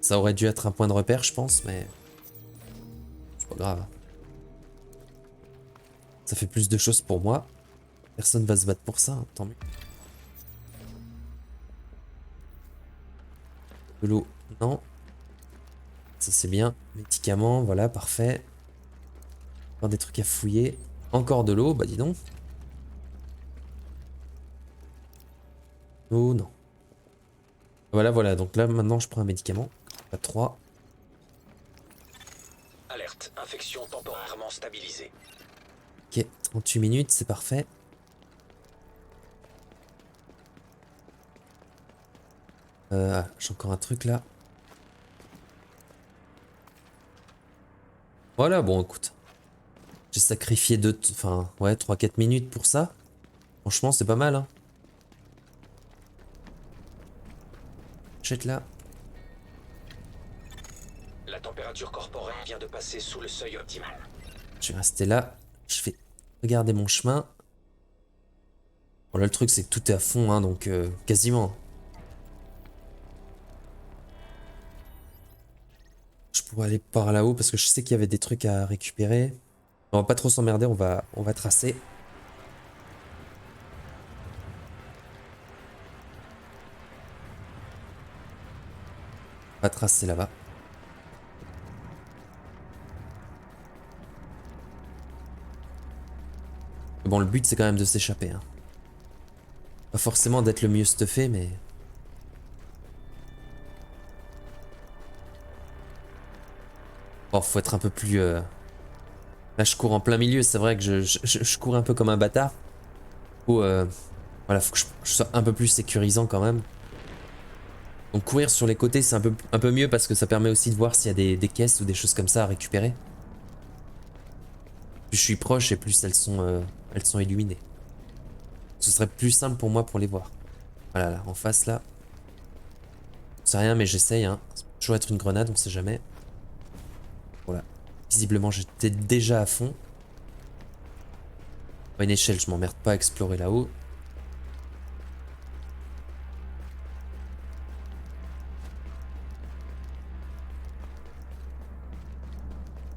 Ça aurait dû être un point de repère je pense mais... C'est pas grave. Ça fait plus de choses pour moi. Personne va se battre pour ça, hein, tant mieux. De l'eau, non. Ça c'est bien. Médicaments, voilà, parfait. Encore des trucs à fouiller. Encore de l'eau, bah dis donc. Oh non. Voilà, voilà, donc là maintenant je prends un médicament. Pas 3. Alerte, infection temporairement stabilisée. Ok, 38 minutes, c'est parfait. Ah, j'ai encore un truc là. Voilà, bon écoute. J'ai sacrifié enfin, ouais, 3-4 minutes pour ça. Franchement, c'est pas mal, hein. Jette là. La température corporelle vient de passer sous le seuil optimal. Je vais rester là. Je vais regarder mon chemin. Bon, là, le truc, c'est que tout est à fond, hein, donc quasiment. Je pourrais aller par là-haut parce que je sais qu'il y avait des trucs à récupérer. On va pas trop s'emmerder, on va tracer. On va tracer là-bas. Bon, le but, c'est quand même de s'échapper. Hein. Pas forcément d'être le mieux stuffé, mais... Bon, faut être un peu plus... Là, je cours en plein milieu, c'est vrai que je cours un peu comme un bâtard. Faut, voilà, faut que je sois un peu plus sécurisant quand même. Donc courir sur les côtés, c'est un peu mieux parce que ça permet aussi de voir s'il y a des caisses ou des choses comme ça à récupérer. Plus je suis proche et plus elles sont illuminées. Ce serait plus simple pour moi pour les voir. Voilà, là, en face là. C'est rien, mais j'essaye. Hein. Ça peut toujours être une grenade, on sait jamais. Voilà. Visiblement, j'étais déjà à fond. Pas une échelle, je m'emmerde pas à explorer là-haut.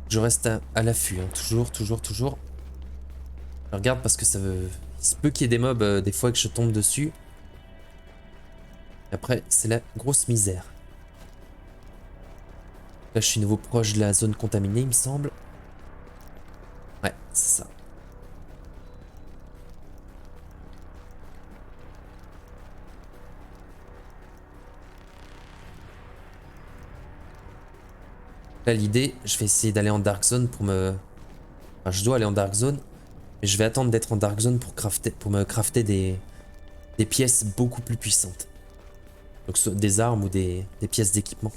Je reste à l'affût, hein. Toujours, toujours, toujours. Je regarde parce que ça veut... Il se peut qu'il y ait des mobs des fois que je tombe dessus. Et après, c'est la grosse misère. Là, je suis nouveau proche de la zone contaminée, il me semble. Ouais, c'est ça. Là, l'idée, je vais essayer d'aller en Dark Zone pour me... Enfin, je dois aller en Dark Zone. Mais je vais attendre d'être en Dark Zone pour me crafter des pièces beaucoup plus puissantes. Donc soit des armes ou des pièces d'équipement.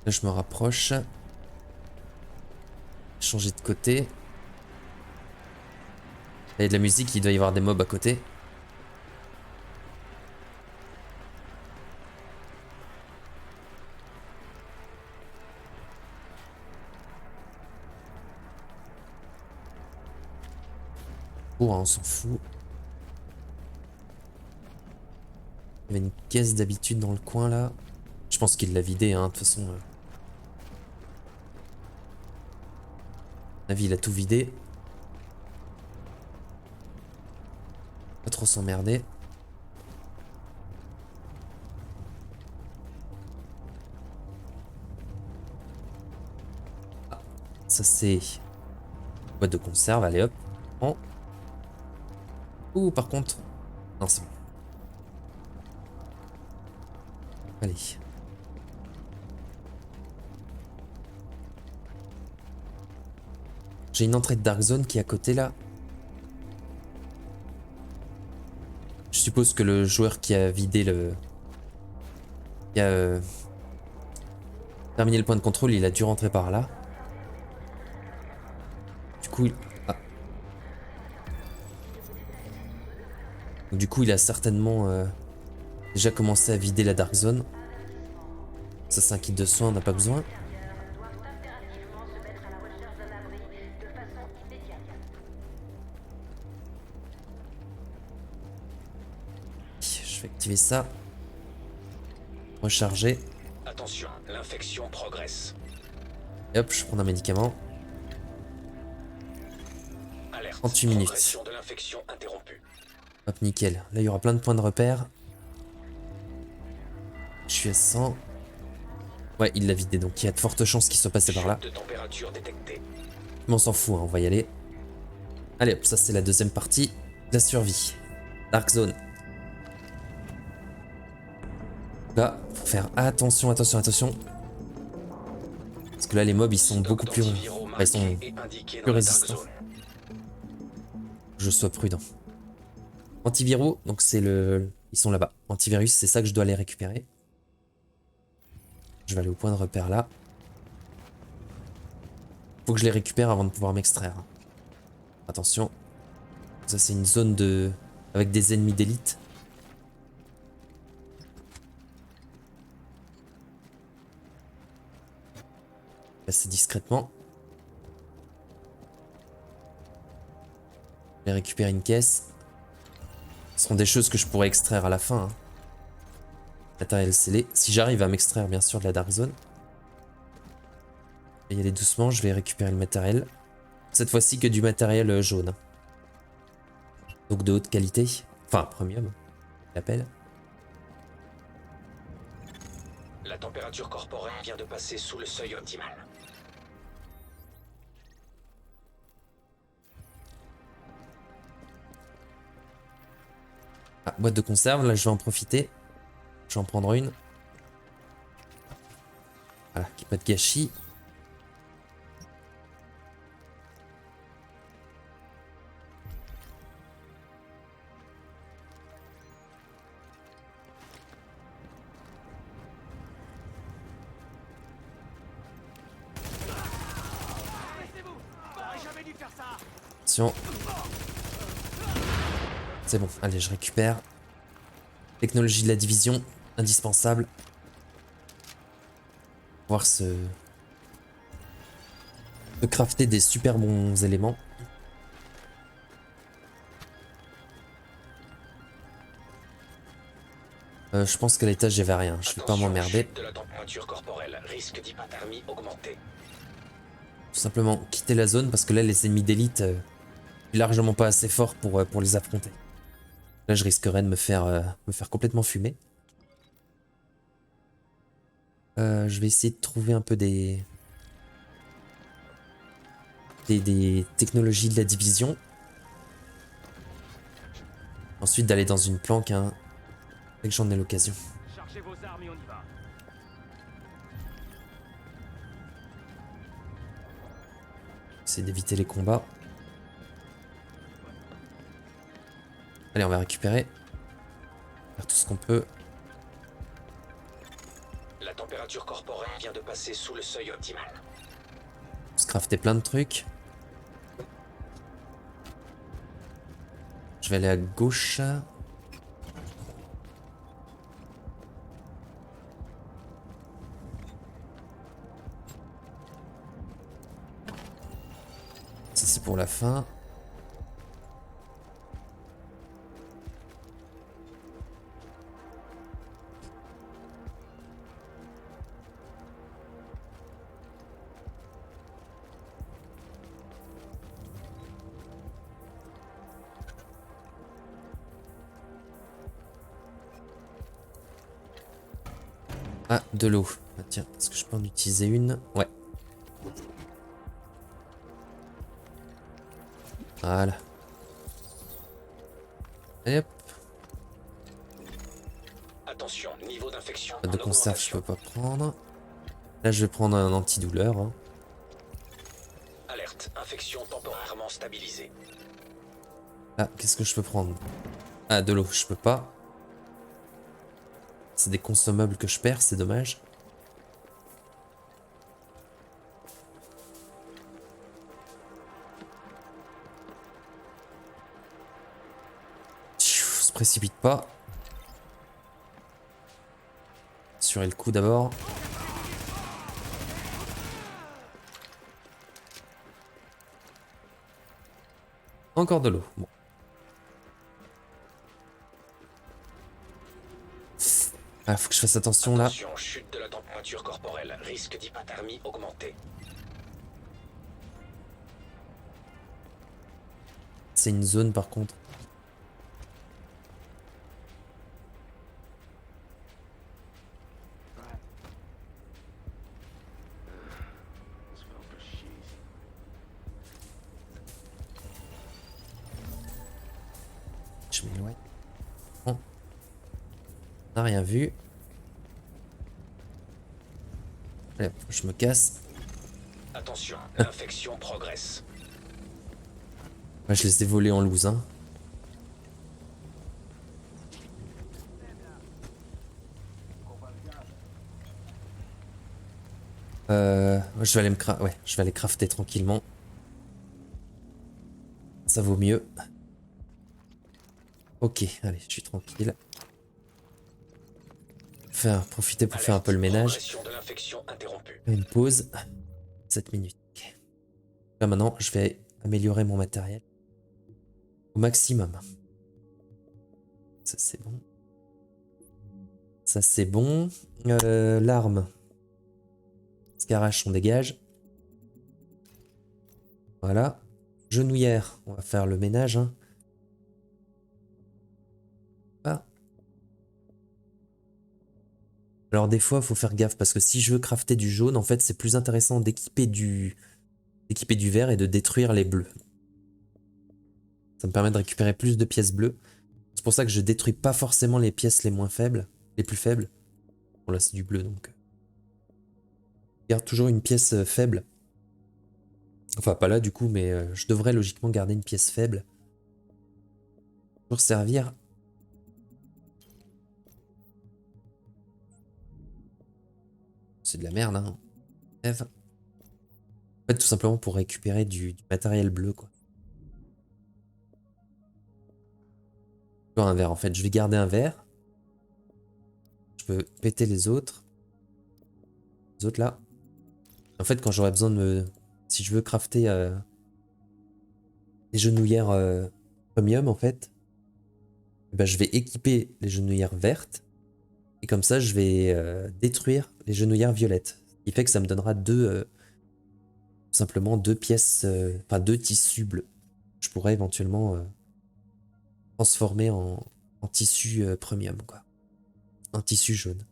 Là, je me rapproche. Changer de côté. Il y a de la musique, il doit y avoir des mobs à côté. Oh, on s'en fout. Il y avait une caisse d'habitude dans le coin là. Je pense qu'il l'a vidé, hein, de toute façon. La vie, il a tout vidé. Pas trop s'emmerder. Ah, ça c'est boîte de conserve, allez hop. Prends. Ouh, par contre... Non, c'est bon. Allez. J'ai une entrée de Dark Zone qui est à côté, là. Je suppose que le joueur qui a vidé le... qui a terminé le point de contrôle, il a dû rentrer par là. Du coup... Ah. Du coup, il a certainement déjà commencé à vider la Dark Zone. Ça, c'est un kit de soins, on n'a pas besoin. Je vais activer ça. Recharger. Attention, l'infection progresse. Et hop, je prends un médicament. Alerte. 38 minutes. Progression de l'infection interrompue. Hop, nickel. Là, il y aura plein de points de repère. Je suis à 100. Ouais, il l'a vidé, donc il y a de fortes chances qu'il soit passé par là. Chute de température détectée. Mais on s'en fout, hein, on va y aller. Allez hop, ça c'est la deuxième partie de la survie. Dark Zone. Là, faut faire attention, attention, attention. Parce que là, les mobs, ils sont beaucoup plus... Enfin, ils sont plus résistants. Que je sois prudent. Antiviraux, donc c'est le... Ils sont là-bas. Antivirus, c'est ça que je dois aller récupérer. Je vais aller au point de repère là. Faut que je les récupère avant de pouvoir m'extraire. Attention. Ça c'est une zone de... avec des ennemis d'élite. Passer discrètement. Je vais récupérer une caisse. Ce seront des choses que je pourrais extraire à la fin. Hein. Matériel scellé. Si j'arrive à m'extraire bien sûr de la Dark Zone. Et y aller doucement, je vais récupérer le matériel. Cette fois-ci que du matériel jaune. Donc de haute qualité. Enfin, premium. L'appelle. La température corporelle vient de passer sous le seuil optimal. Ah, boîte de conserve, là je vais en profiter. Je vais en prendre une. Voilà, qu'il n'y ait pas de gâchis. Attention. C'est bon, allez, je récupère. Technologie de la division, indispensable. Pouvoir se crafter des super bons éléments. Je pense qu'à l'étage j'avais rien, je vais pas m'emmerder. De la température corporelle, risque d'hypothermie augmenté. Tout simplement quitter la zone parce que là les ennemis d'élite je suis largement pas assez fort pour les affronter. Là je risquerais de me faire complètement fumer. Je vais essayer de trouver un peu des technologies de la division. Ensuite d'aller dans une planque, hein, dès que j'en ai l'occasion. Chargez vos armes et on y va. Essayer d'éviter les combats. Allez, on va récupérer. Faire tout ce qu'on peut. La température corporelle vient de passer sous le seuil optimal. Se crafter plein de trucs. Je vais aller à gauche. Ça c'est pour la fin. Ah, de l'eau. Ah, tiens, est-ce que je peux en utiliser une? Ouais. Voilà. Allez hop. Attention, niveau d'infection Pas en de conserve, je augmentation. peux pas prendre. Là, je vais prendre un antidouleur. Hein. Alerte, infection temporairement stabilisée. Là, qu'est-ce que je peux prendre? Ah, de l'eau, je peux pas. C'est des consommables que je perds, c'est dommage. Tchou, se précipite pas. Assurer le coup d'abord. Encore de l'eau. Bon. Ah, faut que je fasse attention là. Attention, chute de la température corporelle, risque d'hypothermie augmenté. C'est une zone par contre. Je m'éloigne. Bon. On n'a rien vu. Allez, hop, je me casse. Attention, l'infection progresse. Ouais, je les ai volés en loose. Hein. Je vais aller ouais, je vais aller crafter tranquillement. Ça vaut mieux. Ok, allez, je suis tranquille. Profiter pour faire un peu le ménage. Progression de l'infection interrompue. Une pause. 7 minutes. Ok. Là maintenant, je vais améliorer mon matériel au maximum. Ça c'est bon. Ça c'est bon. L'arme. Scarache, on dégage. Voilà. Genouillère, on va faire le ménage. Hein. Ah. Alors des fois, il faut faire gaffe parce que si je veux crafter du jaune, en fait, c'est plus intéressant d'équiper du vert et de détruire les bleus. Ça me permet de récupérer plus de pièces bleues. C'est pour ça que je détruis pas forcément les pièces les moins faibles, les plus faibles. Bon là, c'est du bleu donc. Je garde toujours une pièce faible. Enfin, pas là du coup, mais je devrais logiquement garder une pièce faible. Pour servir. C'est de la merde, hein. Eve. En fait, tout simplement pour récupérer du matériel bleu, quoi. Toujours un verre, en fait. Je vais garder un verre. Je peux péter les autres. Les autres là. En fait, quand j'aurai besoin de me... Si je veux crafter les genouillères premium, en fait, bah, je vais équiper les genouillères vertes. Et comme ça, je vais détruire les genouillères violettes. Ce qui fait que ça me donnera tout simplement deux pièces, enfin deux tissus bleus. Je pourrais éventuellement transformer en tissu premium, quoi. Un tissu jaune.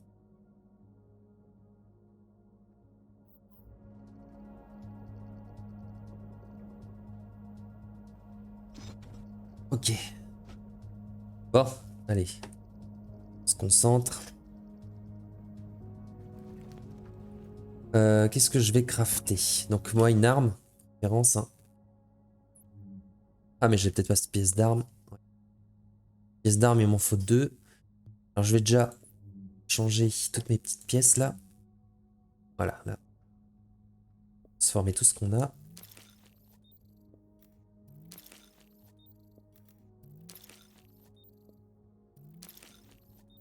Ok. Bon, allez. On se concentre. Qu'est-ce que je vais crafter? Donc moi, une arme, préférence. Hein. Ah, mais j'ai peut-être pas cette pièce d'arme. Ouais. Pièce d'arme, il m'en faut deux. Alors je vais déjà changer toutes mes petites pièces là. Voilà, là. Transformer tout ce qu'on a.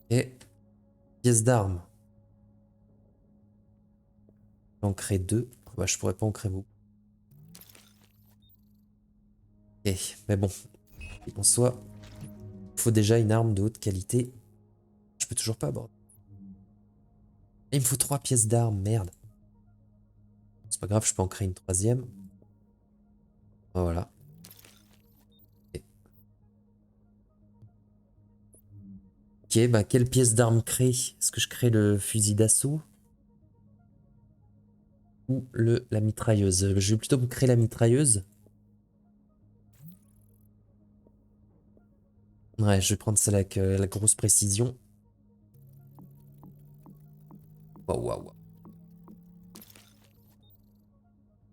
Et pièce d'arme. J'en crée deux. Bah, je pourrais pas en créer beaucoup. Ok, mais bon. En soi, il faut déjà une arme de haute qualité. Je peux toujours pas aborder. Et il me faut 3 pièces d'armes, merde. C'est pas grave, je peux en créer une troisième. Voilà. Ok, ok, bah quelle pièce d'arme créer? Est-ce que je crée le fusil d'assaut? Ou la mitrailleuse? Je vais plutôt me créer la mitrailleuse. Ouais, je vais prendre celle avec la grosse précision. Waouh, waouh, waouh.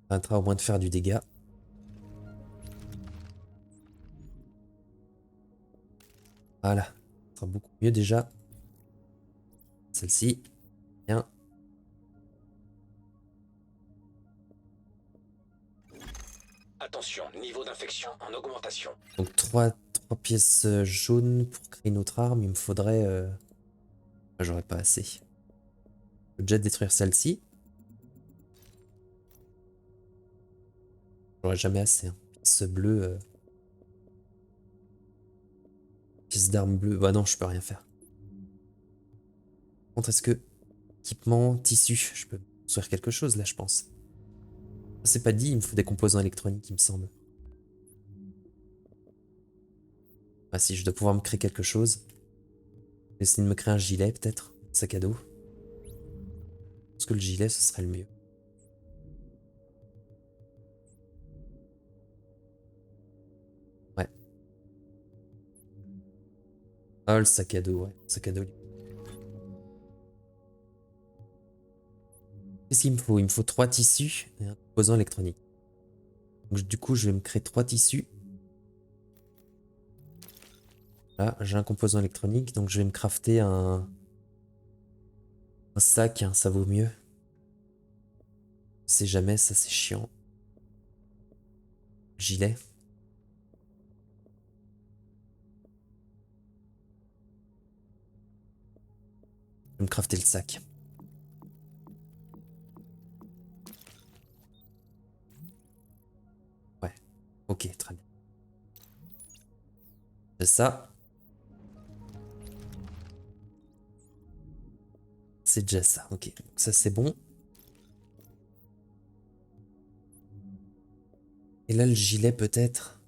Ça permettra au moins de faire du dégât. Voilà. Ça sera beaucoup mieux déjà. Celle-ci. Bien. Attention, niveau d'infection en augmentation. Donc trois pièces jaunes pour créer une autre arme. Il me faudrait... j'aurais pas assez. Je peux déjà détruire celle-ci. J'aurais jamais assez. Hein. Pièce bleue. Pièce d'arme bleue. Bah non, je peux rien faire. Par contre, est-ce que... Équipement, tissu. Je peux construire quelque chose là, je pense. C'est pas dit, il me faut des composants électroniques, il me semble. Ah si, je dois pouvoir me créer quelque chose. Essayer de me créer un gilet, peut-être. Un sac à dos. Parce que le gilet, ce serait le mieux. Ouais. Ah, le sac à dos, ouais. Sac à dos. Qu'est-ce qu'il me faut? Il me faut 3 tissus et un composant électronique. Donc, du coup, je vais me créer 3 tissus. Là, j'ai un composant électronique, donc je vais me crafter un sac, hein, ça vaut mieux. On sait jamais, ça c'est chiant. Gilet. Je vais me crafter le sac. Ouais. Ok, très bien. C'est ça. C'est déjà ça, ok. Donc ça c'est bon. Et là le gilet peut-être.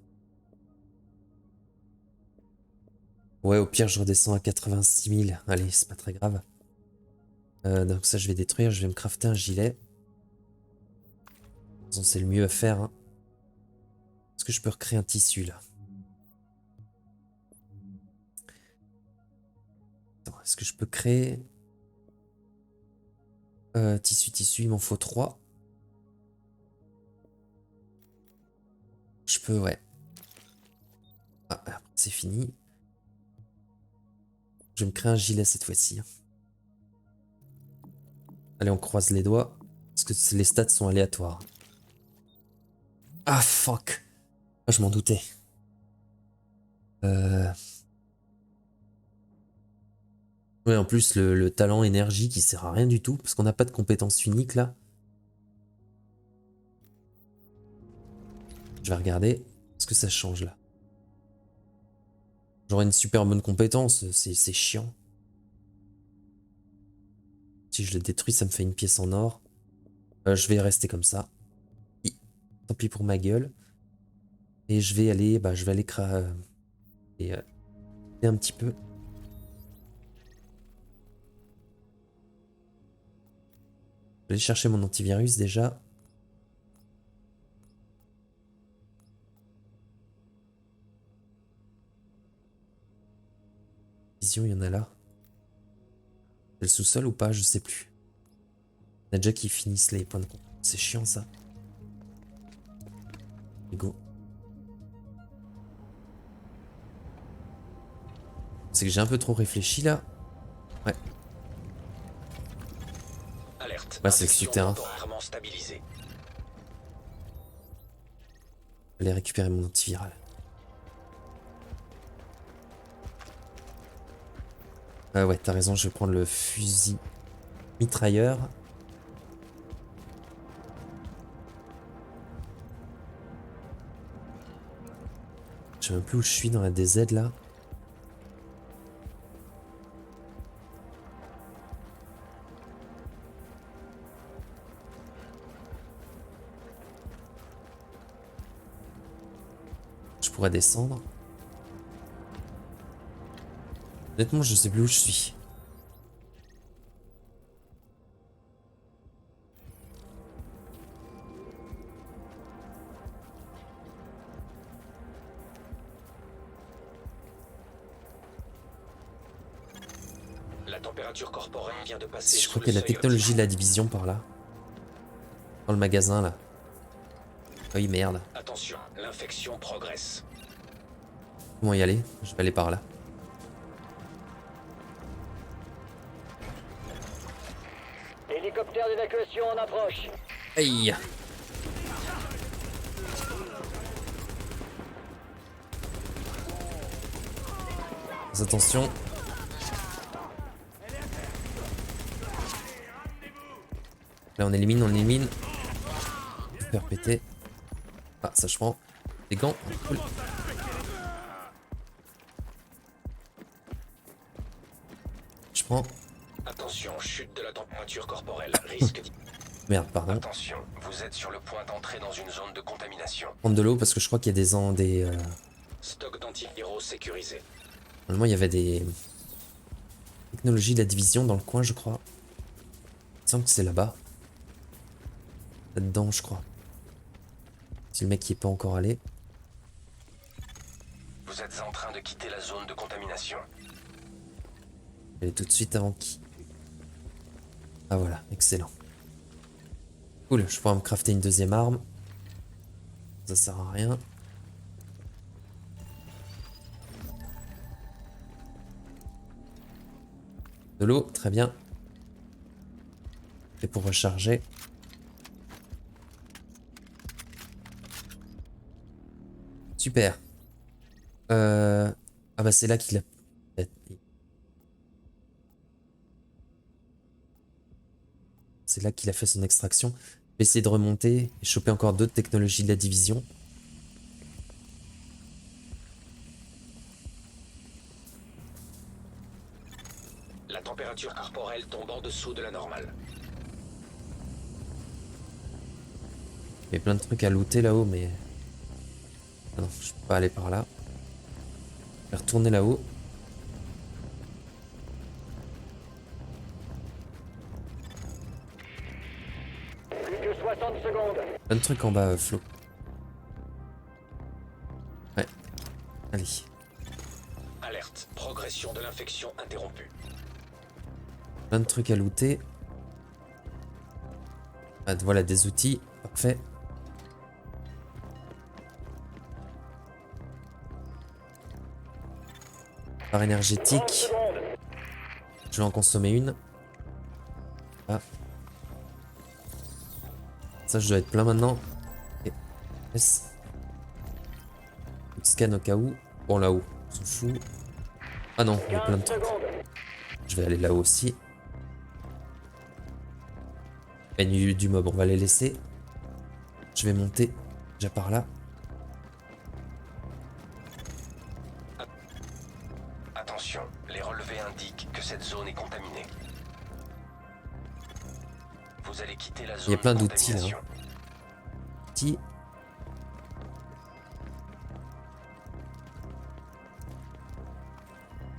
Ouais, au pire je redescends à 86 000. Allez, c'est pas très grave. Donc ça je vais détruire, je vais me crafter un gilet. De toute façon c'est le mieux à faire. Hein. Est-ce que je peux recréer un tissu là? Attends, est-ce que je peux créer... tissu, il m'en faut 3. Je peux, ouais. Ah, après c'est fini. Je vais me créer un gilet cette fois-ci. Hein. Allez, on croise les doigts. Parce que les stats sont aléatoires. Ah, fuck. Ah, je m'en doutais. Ouais, en plus, le talent énergie qui sert à rien du tout. Parce qu'on n'a pas de compétence unique là. Je vais regarder. Est-ce que ça change là? J'aurais une super bonne compétence. C'est chiant. Si je le détruis, ça me fait une pièce en or. Je vais rester comme ça. Tant pis pour ma gueule. Et je vais aller, bah, je vais aller et un petit peu. Je vais aller chercher mon antivirus déjà. Vision, il y en a là. C'est le sous-sol ou pas? Je sais plus. Il y en a déjà qui finissent les points de compte. C'est chiant ça. Et go. C'est que j'ai un peu trop réfléchi là. Ouais. Alerte. Ouais, c'est le Infection souterrain. temporairement stabilisée. Je vais aller récupérer mon antiviral. Ah ouais, t'as raison, je vais prendre le fusil mitrailleur. Je sais même plus où je suis dans la DZ là. Je pourrais descendre. Honnêtement, je sais plus où je suis. La température corporelle vient de passer Je sous crois le qu'il y a de la seuil technologie de optimal. la division par là. Dans le magasin là. Ah oui, merde. Attention, l'infection progresse. Comment y aller? Je vais aller par là. Hélicoptère d'évacuation en approche. Aïe! Fais attention. Là on élimine, on élimine. Je vais faire péter. Ah, ça je prends. Les gants. Cool. Je prends. Attention, chute de la température corporelle. Risque d'y... Merde, pardon. Attention, vous êtes sur le point d'entrer dans une zone de contamination. Prendre de l'eau parce que je crois qu'il y a Stock d'antiviraux sécurisé. Normalement il y avait des technologies de la division dans le coin, je crois. Il me semble que c'est là-bas. Là-dedans, je crois. Si le mec qui est pas encore allé. Vous êtes en train de quitter la zone de contamination. Elle est tout de suite avant qui? Ah voilà, excellent. Cool, je pourrais me crafter une deuxième arme. Ça sert à rien. De l'eau, très bien. Et pour recharger. Super. Ah bah c'est là qu'il a... C'est là qu'il a fait son extraction. Je vais essayer de remonter et choper encore d'autres technologies de la division. La température corporelle tombe en dessous de la normale. Il y a plein de trucs à looter là-haut, mais... Ah non, je peux pas aller par là. Je vais retourner là-haut. Plus que 60 secondes. Plein de trucs en bas, Flo. Ouais. Allez. Alerte, progression de l'infection interrompue. Plein de trucs à looter. Ah, voilà des outils. Parfait. Barre 30 énergétique. secondes. Je vais en consommer une. Ah. Ça, je dois être plein maintenant. Et... Yes. Scan au cas où. Bon, là-haut, on s'en fout. Ah non, il y a plein de 15 trucs. secondes. Je vais aller là-haut aussi. Menu du mob, on va les laisser. Je vais monter déjà par là. Attention, les relevés indiquent que cette zone est contaminée. Vous allez quitter la zone Il y a plein de d'outils là. contamination. Outils.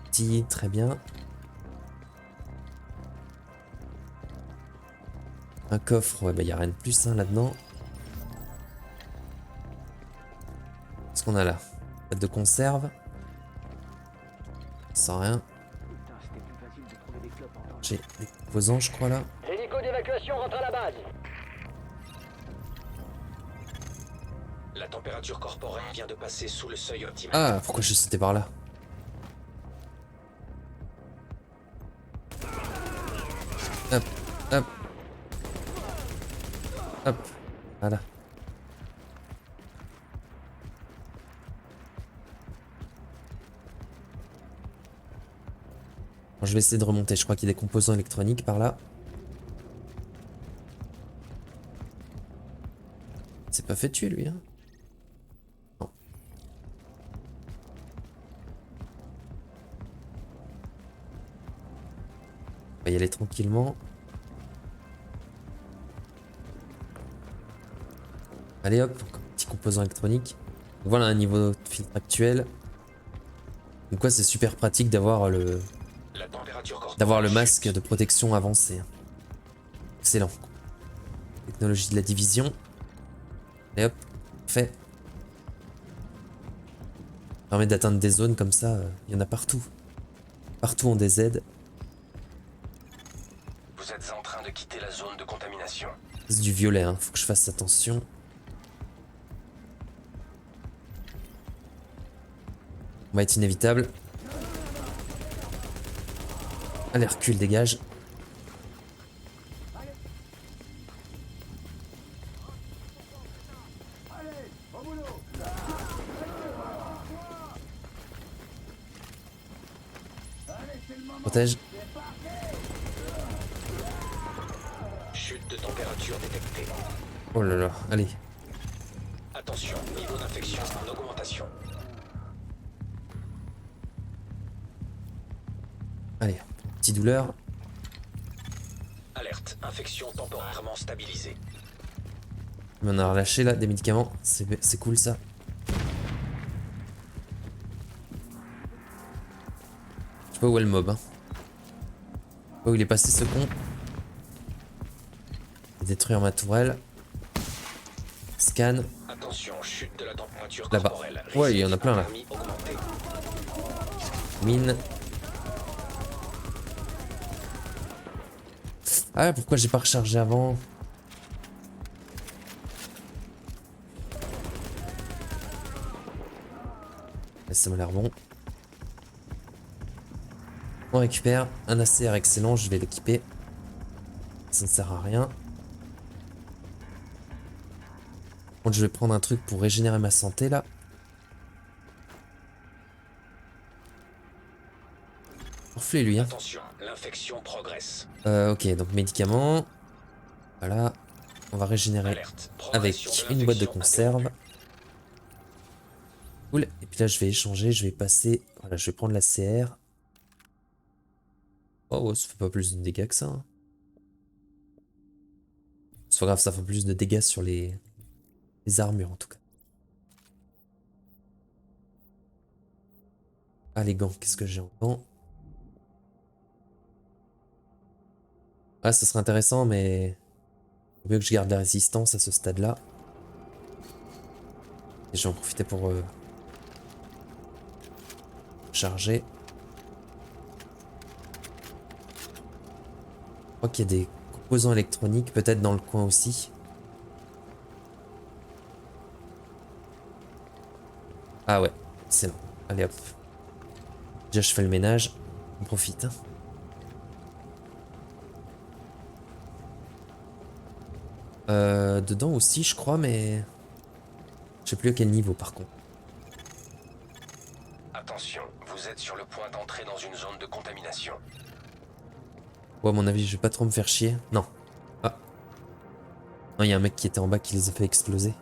Outils, très bien. Un coffre, ouais, bah il y a rien de plus hein, là-dedans. Qu'est-ce qu'on a là? Boîte de conserve. Sans rien. J'ai des composants, je crois là. Hélico d'évacuation rentre à la base. La température corporelle vient de passer sous le seuil optimal. Ah, pourquoi je sautais par là? Hop, hop. Hop, voilà. Bon, je vais essayer de remonter, je crois qu'il y a des composants électroniques par là. C'est pas fait tuer lui, hein? Non. On va y aller tranquillement. Allez hop, encore un petit composant électronique. Voilà un niveau de filtre actuel. Donc quoi, c'est super pratique d'avoir le La température corporelle d'avoir le chute. masque de protection avancé. Excellent. Technologie de la division. Et hop, fait. Permet d'atteindre des zones comme ça, il y en a partout. Partout en DZ. C'est du violet, hein. Faut que je fasse attention. On va être inévitable. Allez, recule, dégage. Protège. Chute de température détectée. Oh là là, allez. Attention, niveau d'infection en augmentation. Allez, petite douleur. Alerte, infection temporairement stabilisée. On a relâché là des médicaments. C'est cool ça. Je sais pas où est le mob. Hein. Je sais pas où il est passé ce con. Détruire ma tourelle. Scan. Attention, chute de la température Là-bas. corporelle. Ouais, il y en a plein là. Risque d'hypothermie augmenté. Mine. Ah, pourquoi j'ai pas rechargé avant? Ça m'a l'air bon. On récupère un ACR excellent, je vais l'équiper. Ça ne sert à rien. Bon, je vais prendre un truc pour régénérer ma santé là. Orflé lui, hein. Attention, l'infection progresse. Ok, donc médicaments. Voilà. On va régénérer Alerte, avec progression de une boîte de l'infection conserve. interrompue. Cool. Et puis là, je vais échanger. Je vais passer. Voilà, je vais prendre la CR. Oh, ouais, ça fait pas plus de dégâts que ça. Hein. C'est pas grave, ça fait plus de dégâts sur les armures en tout cas. Ah, les gants. Qu'est-ce que j'ai en gants? Ah, ça serait intéressant, mais. Faut mieux que je garde la résistance à ce stade-là. Et je vais en profiter pour charger. Je crois qu'il y a des composants électroniques, peut-être dans le coin aussi. Ah ouais, c'est bon. Allez hop. Déjà, je fais le ménage. On profite. Hein. Dedans aussi, je crois, mais... Je sais plus à quel niveau, par contre. Attention, vous êtes sur le point d'entrer dans une zone de contamination. Ouais, à mon avis, je vais pas trop me faire chier. Non. Ah. Non, il y a un mec qui était en bas qui les a fait exploser.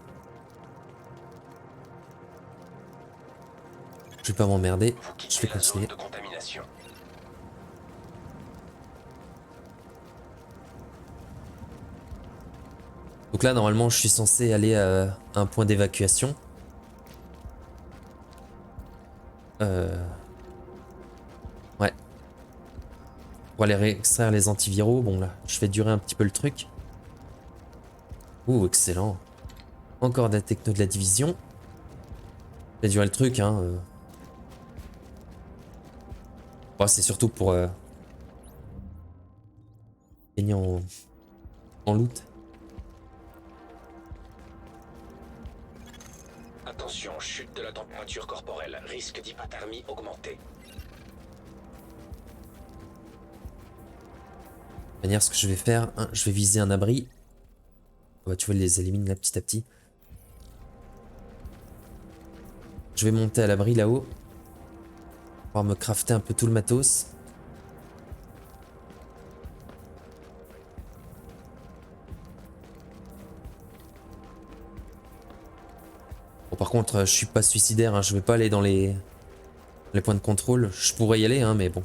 Je vais pas m'emmerder. Vous Je quittez vais la zone continuer. de contamination. Donc là, normalement, je suis censé aller à un point d'évacuation. Ouais. Pour aller extraire les antiviraux. Bon, là, je fais durer un petit peu le truc. Ouh, excellent. Encore de la techno de la division. Fait durer le truc, hein. Bon, c'est surtout pour gagner en loot. Attention, chute de la température corporelle. Risque d'hypothermie augmenté. De toute manière, ce que je vais faire, hein, je vais viser un abri. Oh, bah, tu vois, il les élimine là petit à petit. Je vais monter à l'abri là-haut. Pour pouvoir me crafter un peu tout le matos. Bon, par contre, je suis pas suicidaire, hein, je vais pas aller dans les points de contrôle. Je pourrais y aller, hein, mais bon.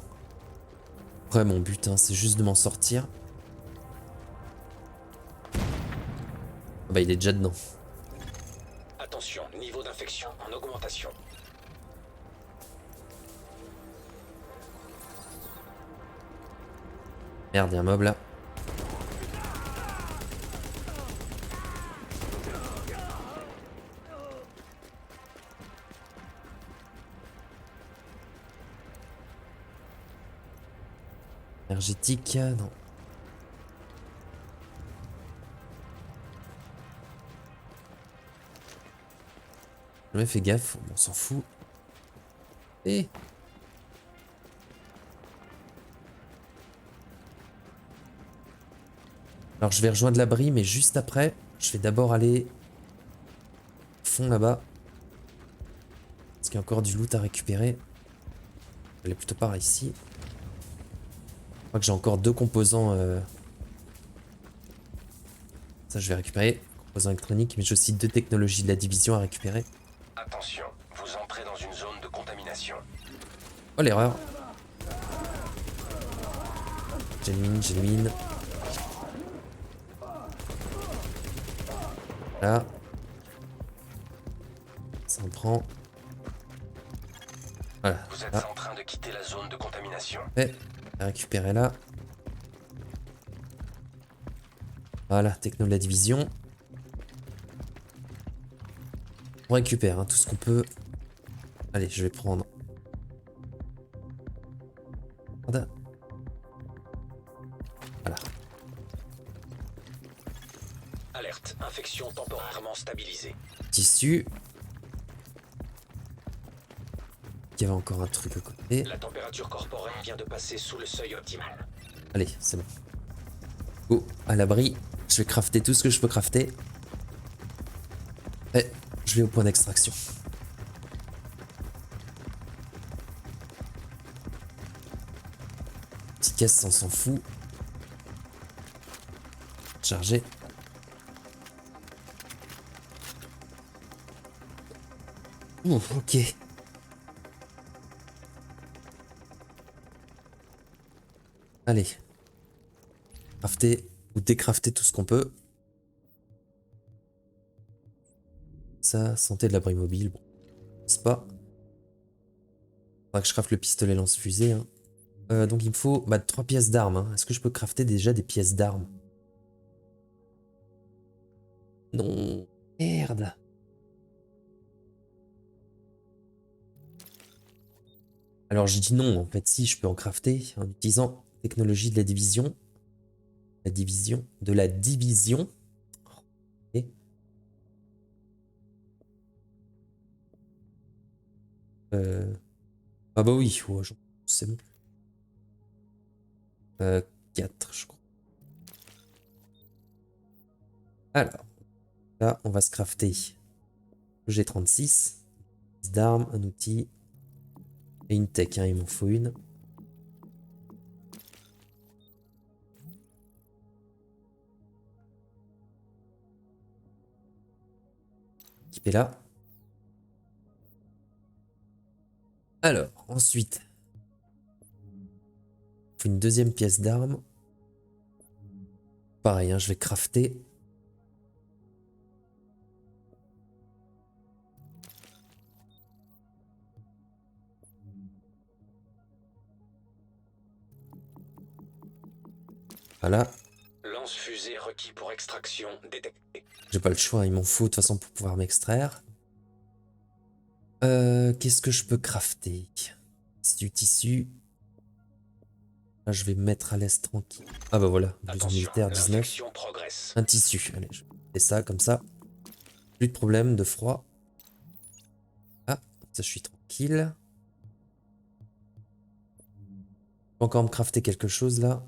Après, mon but, hein, c'est juste de m'en sortir. Ah bah, il est déjà dedans. Attention, niveau d'infection en augmentation. Merde, il y a un mob là. Énergétique, non. J'ai jamais fait gaffe, on s'en fout. Et... Alors je vais rejoindre l'abri, mais juste après, je vais d'abord aller au fond là-bas. Parce qu'il y a encore du loot à récupérer. Je vais aller plutôt par ici. Je crois que j'ai encore 2 composants. Ça je vais récupérer. Composants électroniques, mais j'ai aussi 2 technologies de la division à récupérer. Attention, vous entrez dans une zone de contamination. Oh l'erreur. J'élimine, j'élimine. Là. Ça en prend. Voilà. Vous êtes Là. en train de quitter la zone de contamination. Et récupérer là. Voilà, techno de la division. On récupère hein, tout ce qu'on peut. Allez, je vais prendre. Voilà. Alerte, infection temporairement stabilisée. Tissu. Il y avait encore un truc à côté. La température corporelle vient de passer sous le seuil optimal. Allez, c'est bon. Go, à l'abri. Je vais crafter tout ce que je peux crafter. Et je vais au point d'extraction. Petite caisse, on s'en fout. Chargé. Ouh, ok. Allez. Crafter ou décrafter tout ce qu'on peut. Ça, santé de l'abri mobile. Bon, c'est pas. Faudra que je crafte le pistolet lance-fusée. Hein. Donc il me faut 3 pièces d'armes. Hein. Est-ce que je peux crafter déjà des pièces d'armes? Non. Merde. Alors je dis non, en fait si, je peux en crafter en utilisant technologie de la division. La division de la division. Ok. Ah bah oui, ouais, c'est bon. 4 je crois. Alors, là on va se crafter le G36, d'armes, un outil et une tech, hein, il m'en faut une. Équipé là. Alors, ensuite, il faut une deuxième pièce d'arme. Pareil, hein, je vais crafter. Voilà. Lance-fusée requis pour extraction détectée. J'ai pas le choix, il m'en faut de toute façon pour pouvoir m'extraire. Qu'est-ce que je peux crafter? C'est du tissu. Là, je vais me mettre à l'aise tranquille. Ah bah voilà, blouson militaire 19. L'infection progresse. Un tissu. Allez, je fais ça comme ça. Plus de problème de froid. Ah, ça je suis tranquille. Je peux encore me crafter quelque chose là.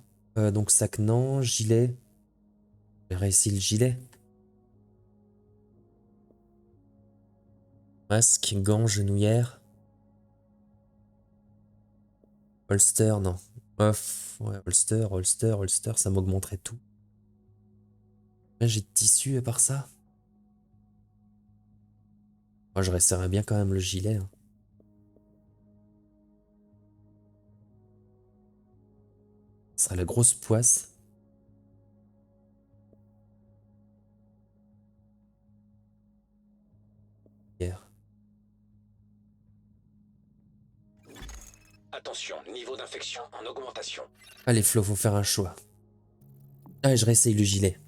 Donc sac non, gilet. J'ai réussi le gilet. Masque, gants, genouillère. Holster, non. Ouais, holster, ça m'augmenterait tout. Là, j'ai de tissu à part ça. Moi, je resterais bien quand même le gilet. Hein. Ce sera la grosse poisse. Hier. Attention, niveau d'infection en augmentation. Allez, Flo, faut faire un choix. Allez, je réessaye le gilet.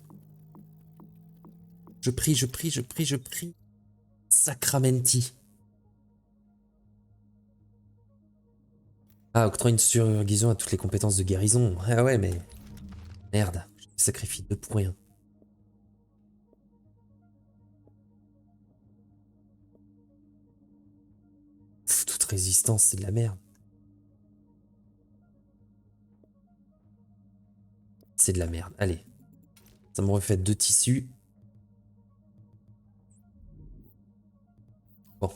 Je prie, je prie, je prie, je prie. Sacramenti. Ah, octroie une surguison à toutes les compétences de guérison. Ah ouais, mais... Merde, je me sacrifie 2 pour rien. « Cette résistance, c'est de la merde. C'est de la merde. Allez. Ça me refait 2 tissus. Bon.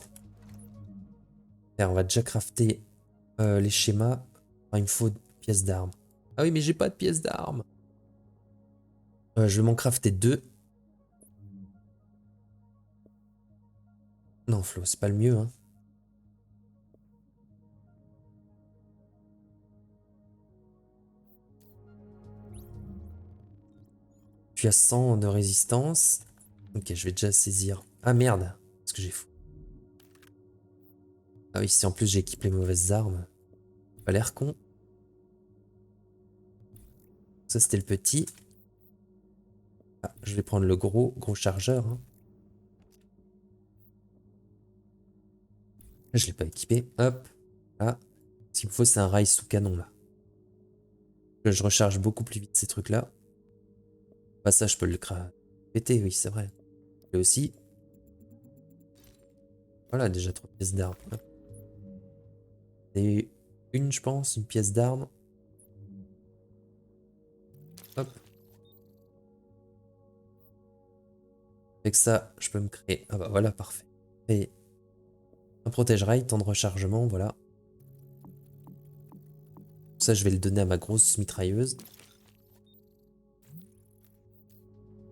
Et on va déjà crafter les schémas. Enfin, il me faut des pièces d'armes. Ah oui, mais j'ai pas de pièces d'armes. Je vais m'en crafter 2. Non, Flo, c'est pas le mieux, hein. Tu as 100 de résistance. Ok, je vais déjà saisir. Ah merde, qu'est-ce que j'ai fou. Ah oui, si en plus j'ai équipé les mauvaises armes. Pas l'air con. Ça c'était le petit. Ah, je vais prendre le gros chargeur. Hein. Je l'ai pas équipé. Hop. Là. Ce qu'il me faut, c'est un rail sous canon là. Je recharge beaucoup plus vite ces trucs-là. Bah ça, je peux le péter, oui, c'est vrai. Et aussi. Voilà, déjà 3 pièces d'armes. Et une, je pense, une pièce d'arme. Hop. Avec ça, je peux me créer. Ah bah voilà, parfait. Et un protège-rail, temps de rechargement, voilà. Ça, je vais le donner à ma grosse mitrailleuse.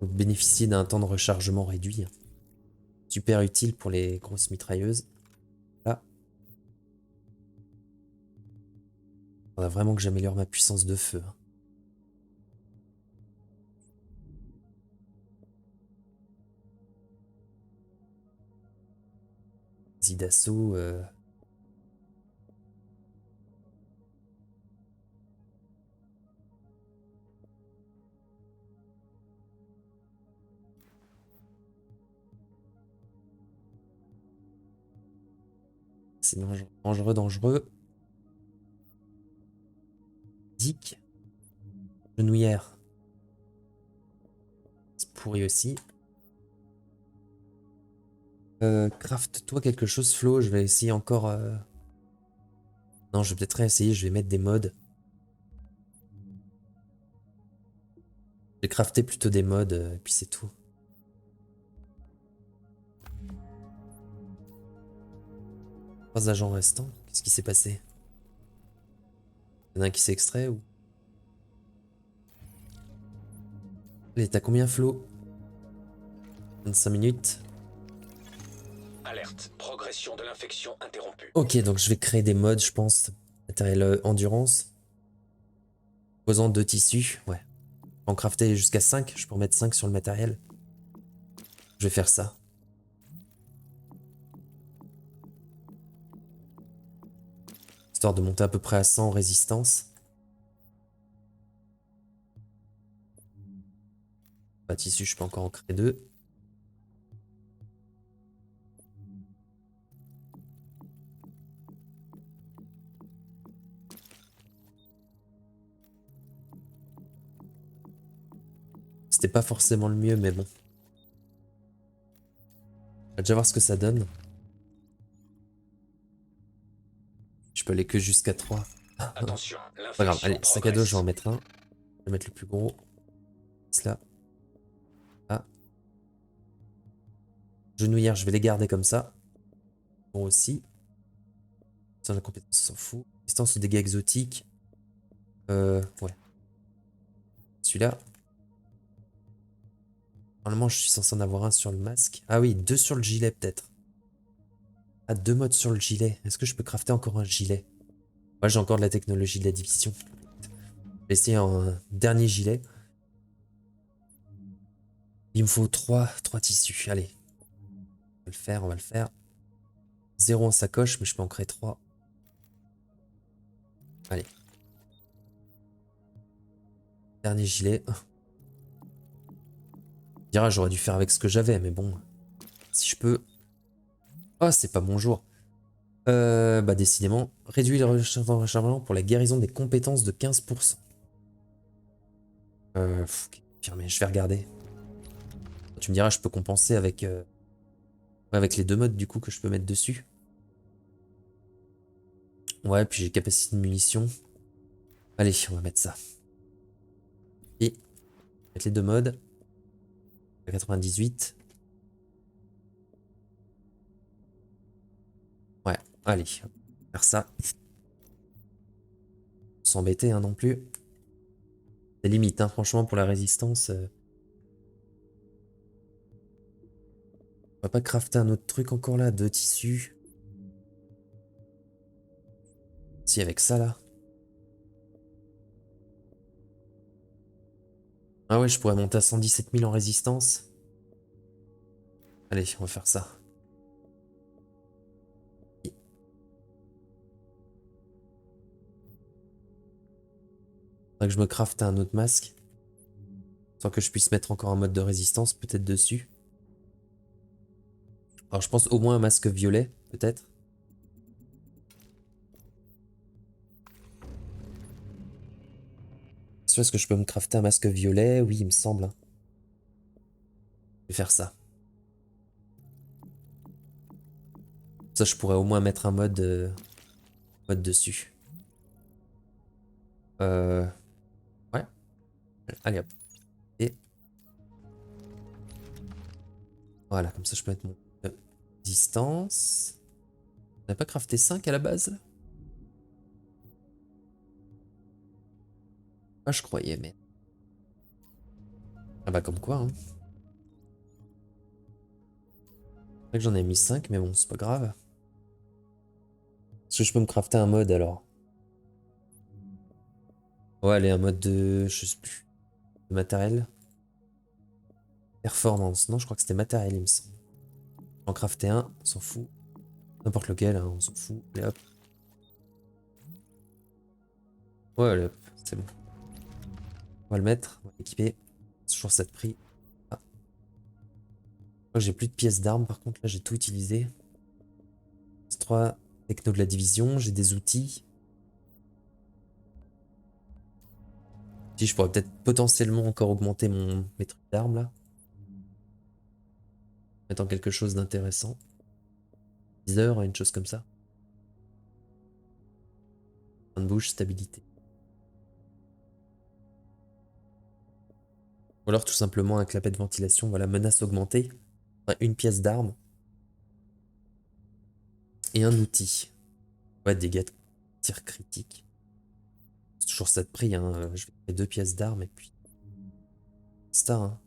Donc, bénéficier d'un temps de rechargement réduit. Super utile pour les grosses mitrailleuses. Là. On a vraiment que j'améliore ma puissance de feu. Hein. D'assaut. C'est dangereux, dangereux. Dick. Genouillère. C'est pourri aussi. Craft-toi quelque chose, Flo. Je vais essayer encore. Non, je vais peut-être réessayer. Je vais mettre des mods. Je vais crafter plutôt des mods, et puis c'est tout. Trois agents restants. Qu'est-ce qui s'est passé? Il y en a un qui s'est extrait ou... Allez, t'as combien, Flo? 25 minutes. Alerte. Progression de l'infection interrompue. Ok, donc je vais créer des mods, je pense. Matériel endurance. Posant 2 tissus. Ouais. En crafter jusqu'à 5. Je peux en mettre 5 sur le matériel. Je vais faire ça. Histoire de monter à peu près à 100 en résistance. Pas de tissu, je peux encore en créer 2. C'était pas forcément le mieux, mais bon. On va déjà voir ce que ça donne. Je peux aller que jusqu'à 3. Attention, Pas grave, l'infection allez, sac à dos, je vais en progresse. mettre un. Je vais mettre le plus gros. Cela. Ah. Genouillère, je vais les garder comme ça. Bon aussi. Ça, la compétence, on s'en fout. Distance aux dégâts exotiques. Ouais. Celui-là. Normalement, je suis censé en avoir un sur le masque. Ah oui, 2 sur le gilet peut-être. Ah, 2 modes sur le gilet. Est-ce que je peux crafter encore un gilet? Moi, j'ai encore de la technologie de la division. Je vais essayer un dernier gilet. Il me faut 3 tissus. Allez. On va le faire, on va le faire. 0 en sacoche, mais je peux en créer 3. Allez. Dernier gilet. Tu diras, j'aurais dû faire avec ce que j'avais, mais bon. Si je peux. Oh, c'est pas mon jour. Bah décidément. Réduit le rechargement pour la guérison des compétences de 15%. Confirmé, je vais regarder. Tu me diras, je peux compenser avec, avec les 2 modes du coup que je peux mettre dessus. Ouais, puis j'ai capacité de munitions. Allez, on va mettre ça. Et mettre les deux modes. 98. Ouais, allez, faire ça. S'embêter hein, non plus. C'est limite, hein, franchement, pour la résistance. On va pas crafter un autre truc encore là, de tissu. Si, avec ça là. Ah ouais, je pourrais monter à 117 000 en résistance. Allez, on va faire ça. Faudrait que je me crafte un autre masque. Sans que je puisse mettre encore un mode de résistance peut-être dessus. Alors je pense au moins un masque violet, peut-être. Est-ce que je peux me crafter un masque violet? Oui, il me semble, hein. Je vais faire ça. Ça, je pourrais au moins mettre un mode dessus. Ouais. Allez hop. Et voilà, comme ça je peux mettre mon distance. On n'a pas crafté 5 à la base? Ah, je croyais, mais... Ah bah comme quoi, hein. C'est vrai que j'en ai mis 5, mais bon, c'est pas grave. Est-ce que je peux me crafter un mode alors? Ouais, allez, un mode de... je sais plus. De matériel. Performance. Non, je crois que c'était matériel, il me semble. En crafter un, on s'en fout. N'importe lequel, hein, on s'en fout. Allez hop. Ouais, allez hop, c'est bon. On va le mettre, on va l'équiper. C'est toujours ça de prix. Ah. Moi, j'ai plus de pièces d'armes, par contre, là, j'ai tout utilisé. 3 techno de la division, j'ai des outils. Si je pourrais peut-être potentiellement encore augmenter mes trucs d'armes, là. Mettant quelque chose d'intéressant. 10 heures, une chose comme ça. Fin de bouche, stabilité. Ou alors tout simplement un clapet de ventilation, voilà, menace augmentée. Enfin, une pièce d'arme. Et un outil. Ouais, dégâts de tir critique. C'est toujours ça de prix, hein. Je vais faire 2 pièces d'armes et puis... C'est ça, hein.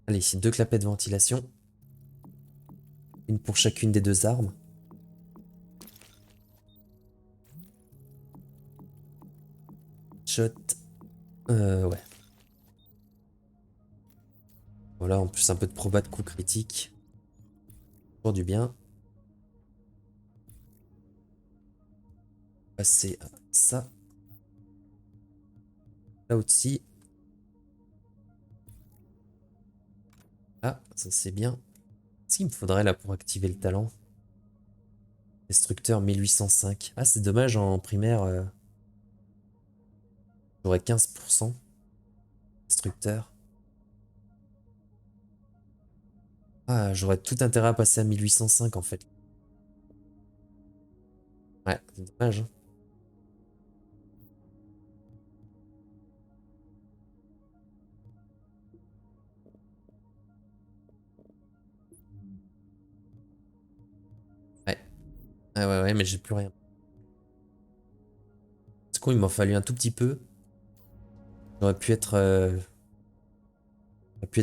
Allez, ici, 2 clapets de ventilation. Une pour chacune des 2 armes. Shot. Ouais. Voilà, en plus un peu de proba de coups critiques. Pour du bien. Passer à ça. Là aussi. Ah, ça c'est bien. Qu'est-ce qu'il me faudrait là pour activer le talent? Destructeur 1805. Ah, c'est dommage, en primaire, j'aurais 15%. Destructeur. Ah, j'aurais tout intérêt à passer à 1805 en fait. Ouais, c'est dommage, hein. Ouais. Ah ouais, ouais, mais j'ai plus rien. C'est con, il m'en fallu un tout petit peu. J'aurais pu être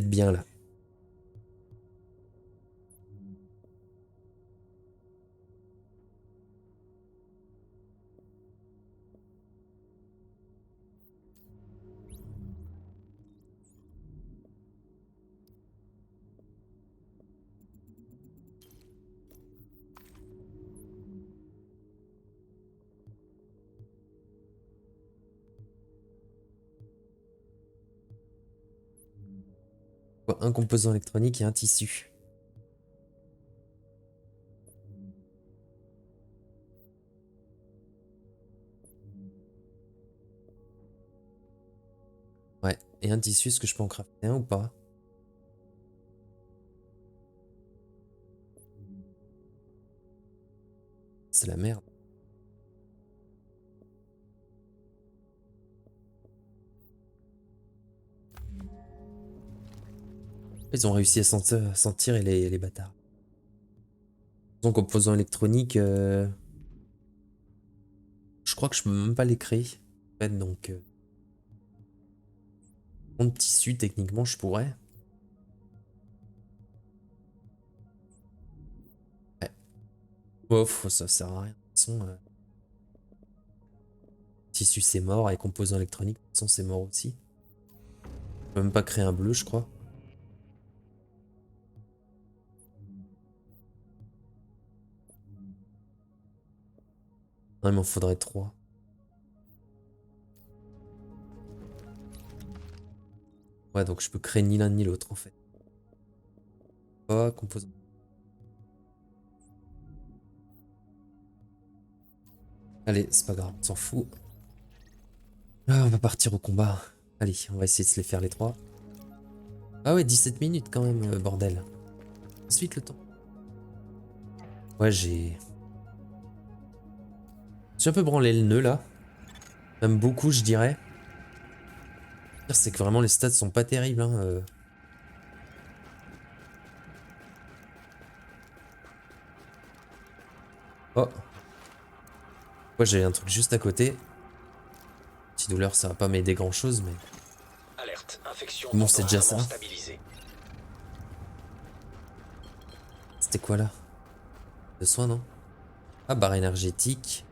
bien là. Un composant électronique et un tissu. Ouais, et un tissu. Est-ce que je peux en crafter un ou pas? C'est la merde. Ils ont réussi à s'en tirer les bâtards. Donc composants électroniques, je crois que je peux même pas les créer. En fait, donc mon tissu, techniquement, je pourrais. Ouais. Ouf, ça sert à rien. De toute façon, tissu c'est mort et composants électroniques, de toute façon c'est mort aussi. Je peux même pas créer un bleu, je crois. Non, il m'en faudrait 3. Ouais, donc je peux créer ni l'un ni l'autre en fait. Oh, composant. Allez, c'est pas grave, on s'en fout. Ah, on va partir au combat. Allez, on va essayer de se les faire les 3. Ah ouais, 17 minutes quand même, bordel. Ensuite le temps. Ouais, j'ai... J'ai un peu branlé le nœud là. Même beaucoup, je dirais. Le pire, c'est que vraiment les stats sont pas terribles. Hein. Oh. Ouais, j'ai un truc juste à côté. Petite douleur, ça va pas m'aider grand chose, mais... Alerte, infection Bon, c'est déjà ça. temporairement stabilisée. C'était quoi là? De soins, non? Ah, barre énergétique.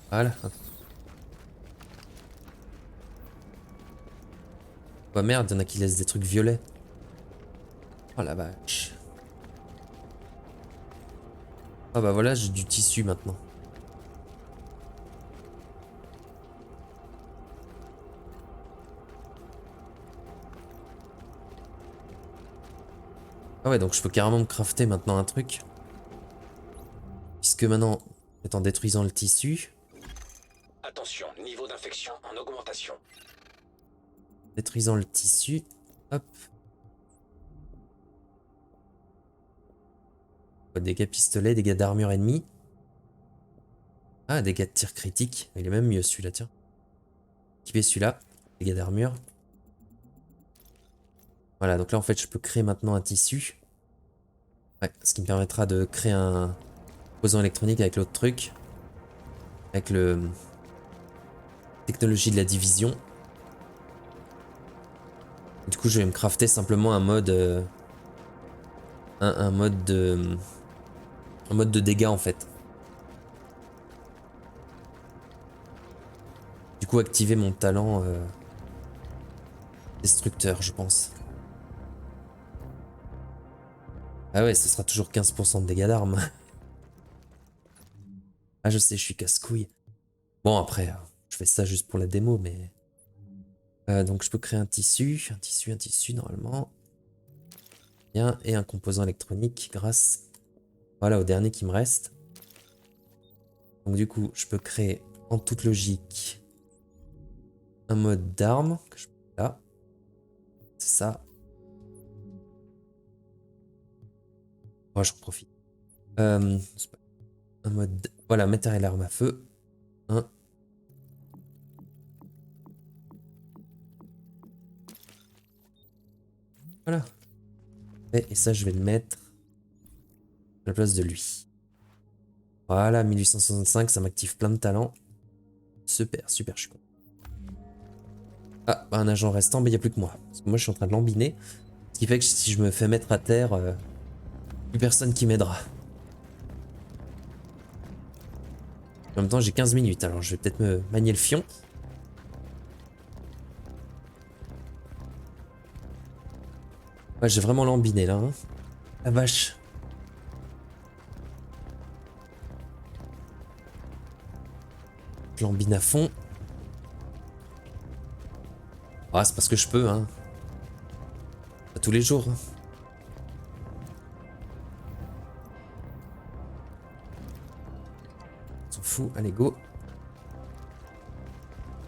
Voilà. Oh merde, y'en a qui laissent des trucs violets. Oh la vache. Ah bah voilà, j'ai du tissu maintenant. Ah ouais, donc je peux carrément me crafter maintenant un truc. Puisque maintenant, en détruisant le tissu, Attention, niveau d'infection en augmentation. détruisant le tissu, hop. Dégâts pistolet, dégâts d'armure ennemie. Ah, dégâts de tir critique. Il est même mieux celui-là, tiens. Activer celui-là. Dégâts d'armure. Voilà, donc là en fait je peux créer maintenant un tissu. Ouais, ce qui me permettra de créer un composant électronique avec l'autre truc. Avec le... technologie de la division. Du coup je vais me crafter simplement un mode... un mode de... un mode de dégâts en fait. Du coup activer mon talent destructeur je pense. Ah ouais, ce sera toujours 15% de dégâts d'armes. Ah je sais, je suis casse-couille. Bon après, je fais ça juste pour la démo mais... donc je peux créer un tissu normalement. Bien, et un composant électronique grâce... Voilà, au dernier qui me reste. Donc du coup, je peux créer en toute logique un mode d'arme que je mets là. C'est ça. Oh, j'en profite. C'est pas- un mode... Voilà, matériel arme à feu. Un. Voilà. Et ça, je vais le mettre à la place de lui. Voilà, 1865, ça m'active plein de talents. Super, super, je suis content. Ah, bah, un agent restant, mais il n'y a plus que moi. Parce que moi, je suis en train de l'embiner. Ce qui fait que si je me fais mettre à terre, plus personne qui m'aidera. En même temps, j'ai 15 minutes, alors je vais peut-être me manier le fion. Ouais, j'ai vraiment lambiné là. Hein. La vache. Je lambine à fond. Ah, c'est parce que je peux, hein. Pas tous les jours. Hein. On s'en fout, allez go.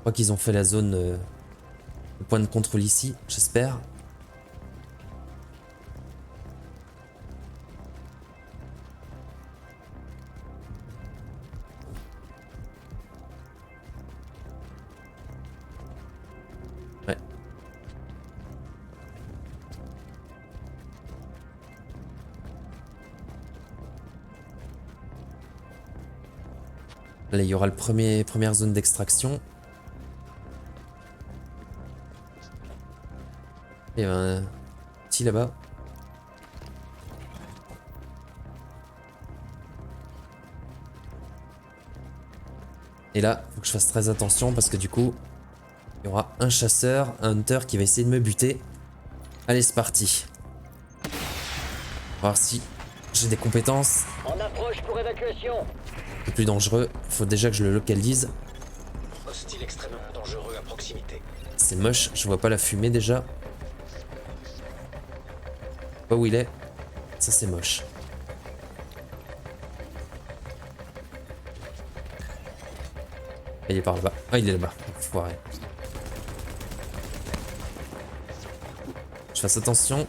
crois qu'ils ont fait la zone, le point de contrôle ici, j'espère. Ouais. Là, il y aura le première zone d'extraction. Il y a un petit là-bas. Et là, faut que je fasse très attention parce que du coup, il y aura un chasseur, un hunter qui va essayer de me buter. Allez, c'est parti. On va voir si j'ai des compétences. On approche pour évacuation. C'est plus dangereux. Faut déjà que je le localise. Hostile extrêmement dangereux à proximité. C'est moche, je vois pas la fumée déjà. Pas où il est. Ça c'est moche. Il est par là-bas. Ah, il est là-bas. Foiré. Je fasse attention.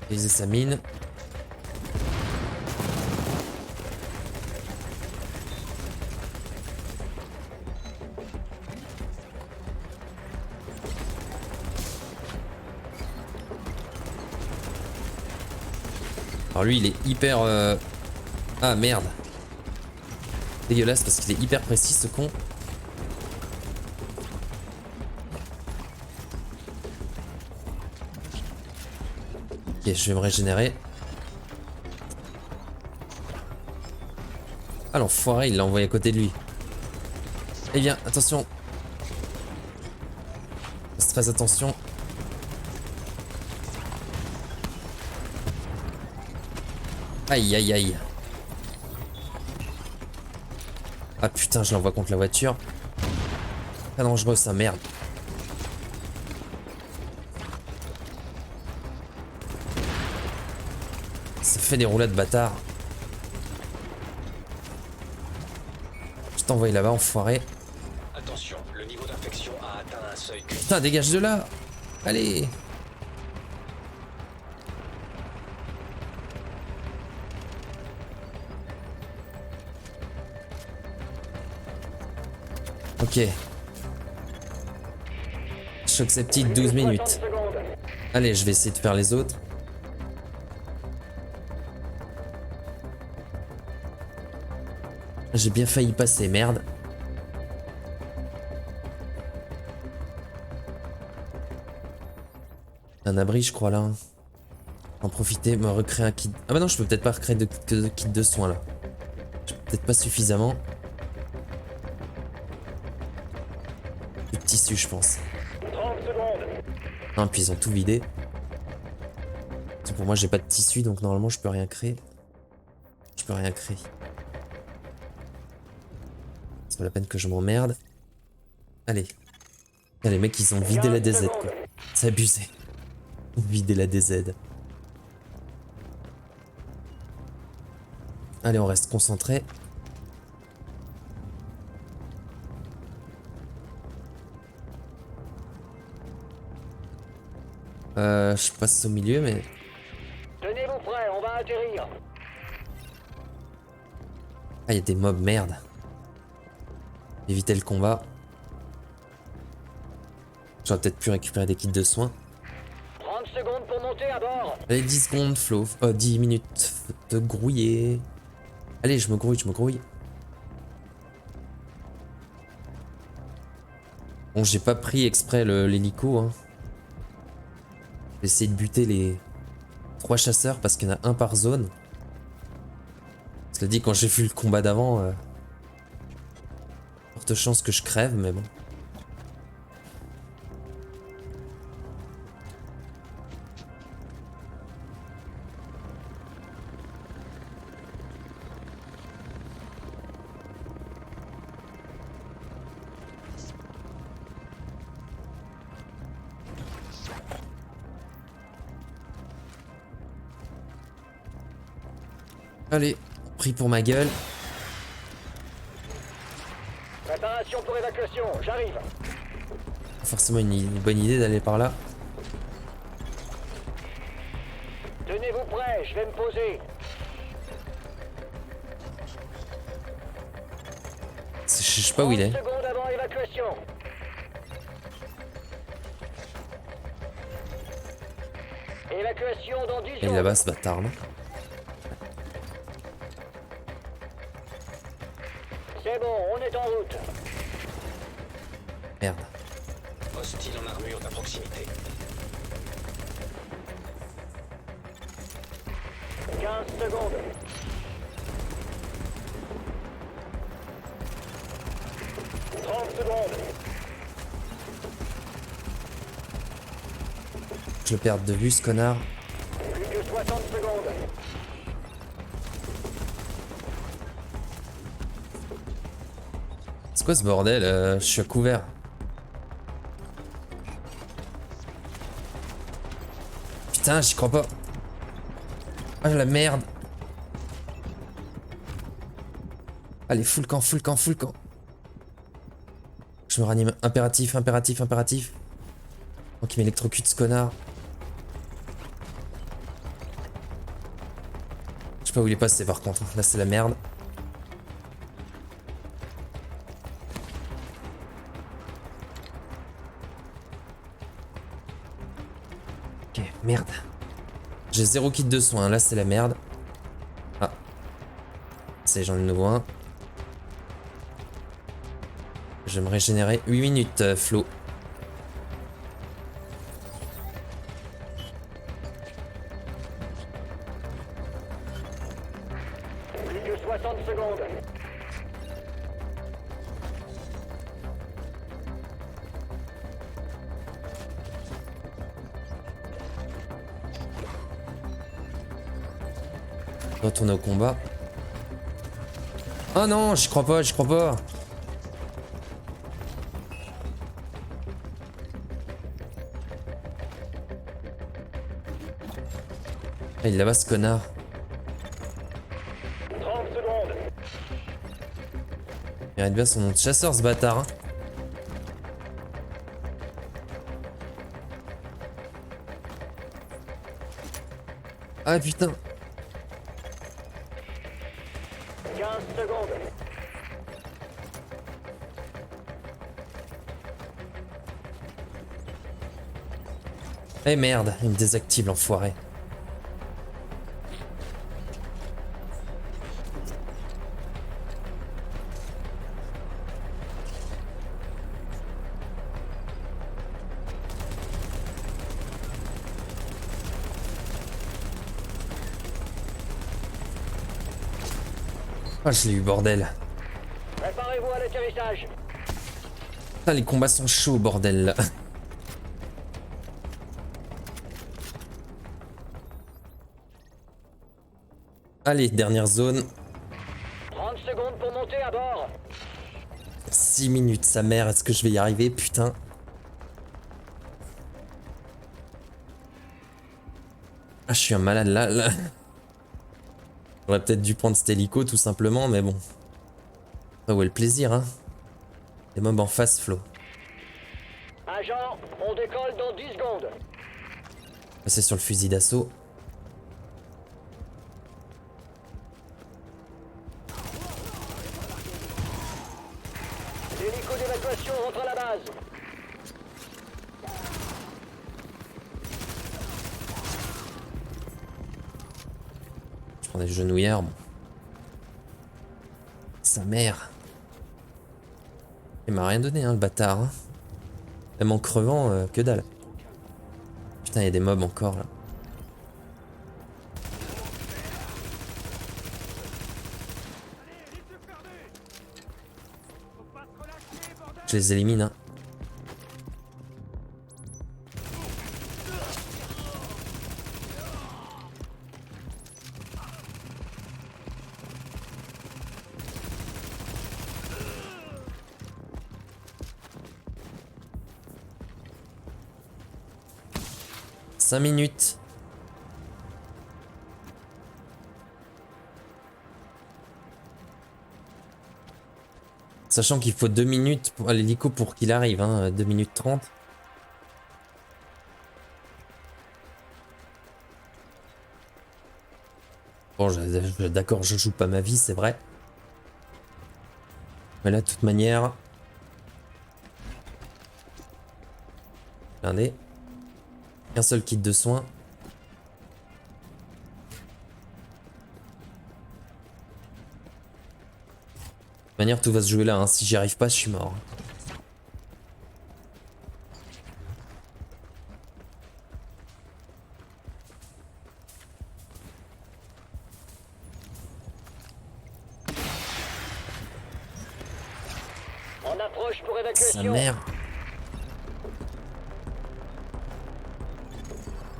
Utiliser sa mine. Alors lui il est hyper... Ah merde. Dégueulasse parce qu'il est hyper précis ce con. Ok, je vais me régénérer. Ah l'enfoiré, il l'a envoyé à côté de lui. Eh bien, attention. Faites très attention. Aïe aïe aïe. Ah putain, je l'envoie contre la voiture. Très dangereux ça, merde. Ça fait des roulades bâtard. Je t'ai envoyé là-bas, enfoiré. Attention, le niveau d'infection a atteint un seuil critique. Putain, dégage de là. Allez. Ok. Choc septique, 12 minutes. Allez, je vais essayer de faire les autres. J'ai bien failli passer, merde. Un abri, je crois, là. Hein. En profiter, me recréer un kit. Ah bah non, je peux peut-être pas recréer de kit de soins, là. Peut-être pas suffisamment. Plus de tissu, je pense. 30 secondes. Non, puis ils ont tout vidé. Pour moi, j'ai pas de tissu, donc normalement, je peux rien créer. Je peux rien créer. C'est pas la peine que je m'emmerde. Allez. Ah, les mecs, ils ont vidé la DZ, quoi. C'est abusé. Ils ont vidé la DZ. Allez, on reste concentré. Je passe au milieu, mais... Tenez-vous prêts, on va atterrir. Ah, il y a des mobs, merde. Éviter le combat. J'aurais peut-être pu récupérer des kits de soins. 30 secondes pour monter à bord. Allez, 10 secondes, Flo. 10 minutes. Faut te grouiller. Allez, je me grouille, je me grouille. Bon, j'ai pas pris exprès l'hélico, hein. J'ai essayé de buter les 3 chasseurs parce qu'il y en a un par zone. Cela dit, quand j'ai vu le combat d'avant, forte chance que je crève, mais bon. Allez, pris pour ma gueule. Préparation pour évacuation, j'arrive. Forcément une bonne idée d'aller par là. Tenez-vous prêts, je vais me poser. Je sais pas où il est. 30 secondes avant évacuation. Évacuation dans 10 Il est secondes. là-bas ce bâtard, non? C'est bon, on est en route. Merde. Hostile en armure à proximité. 15 secondes. Je le perds de vue ce connard. Plus que 60 secondes. C'est quoi ce bordel? Je suis à couvert. Putain, j'y crois pas. Ah la merde. Allez, full camp, full camp, full camp. Je me ranime. Impératif, impératif, impératif. Oh, qui m'électrocute ce connard. Je sais pas où il est passé par contre. Là c'est la merde. Ok, merde. J'ai 0 kit de soins, là c'est la merde. Ah. C'est j'en ai de nouveau un. Je vais me régénérer 8 minutes, Flo. Plus que 60 secondes. Retourner au combat. Oh non, j'y crois pas, j'y crois pas. Ah, il est là-bas ce connard. 30 secondes. Il arrête bien son nom de chasseur ce bâtard. Hein. Ah putain. 15 secondes. Eh merde, il me désactive l'enfoiré. Ah, je l'ai eu, bordel. Préparez-vous à l'atterrissage. Putain, les combats sont chauds, bordel, là. Allez, dernière zone. 30 secondes pour monter à bord. 6 minutes, sa mère, est-ce que je vais y arriver? Putain. Ah, je suis un malade, là. J'aurais peut-être dû prendre cet hélico, tout simplement, mais bon. Ah ouais, le plaisir, hein. Les mobs en face, Flo. Agent, on décolle dans 10 secondes. Passer sur le fusil d'assaut. L'hélico d'évacuation rentre à la base. Je prends des genouillères, bon. Sa mère. Il m'a rien donné, hein, le bâtard. Hein. Même en crevant, que dalle. Putain, il y a des mobs encore, là. Je les élimine, hein. Cinq minutes. Sachant qu'il faut 2 minutes à l'hélico pour qu'il arrive, hein, 2 minutes 30. Bon, d'accord, je joue pas ma vie, c'est vrai. Mais là, de toute manière... Blindé. Qu'un seul kit de soins. De toute manière, tout va se jouer là, hein. Si j'y arrive pas, je suis mort. On approche pour Sa évacuation. mère.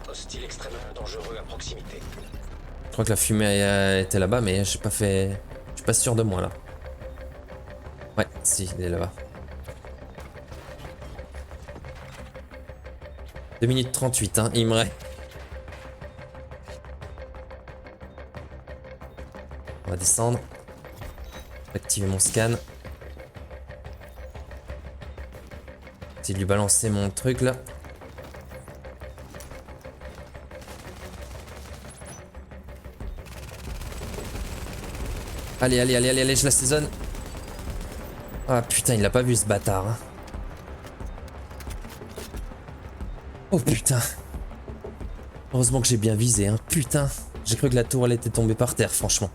Hostile extrêmement dangereux à proximité. Je crois que la fumée était là-bas, mais j'ai pas fait... Je suis pas sûr de moi, là. Ouais, si, il est là-bas. 2 minutes 38, hein, il me reste. On va descendre. Activer mon scan. Essayer de lui balancer mon truc, là. Allez, allez, allez, allez, allez, je l'assaisonne. Ah putain, il l'a pas vu ce bâtard. Hein. Oh putain. Heureusement que j'ai bien visé, hein. Putain. J'ai cru que la tour elle était tombée par terre, franchement.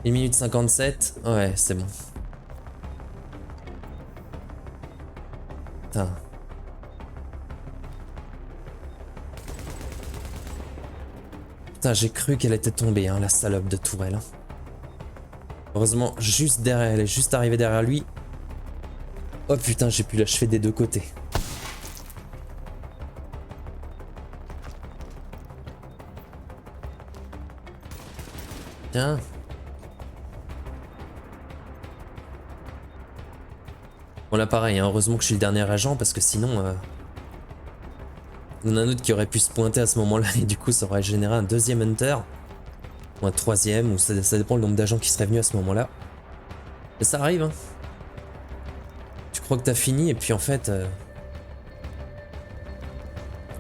1 minute 57. Ouais, c'est bon. Putain. Putain, j'ai cru qu'elle était tombée, hein, la salope de tourelle. Hein. Heureusement, juste derrière, elle est juste arrivée derrière lui. Oh putain, j'ai pu l'achever des deux côtés. Tiens. Bon là pareil, hein, heureusement que je suis le dernier agent parce que sinon... Il y en a un autre qui aurait pu se pointer à ce moment-là et du coup ça aurait généré un deuxième hunter. Ou un troisième, ou ça dépend le nombre d'agents qui seraient venus à ce moment-là. Et ça arrive, hein. Tu crois que t'as fini et puis en fait...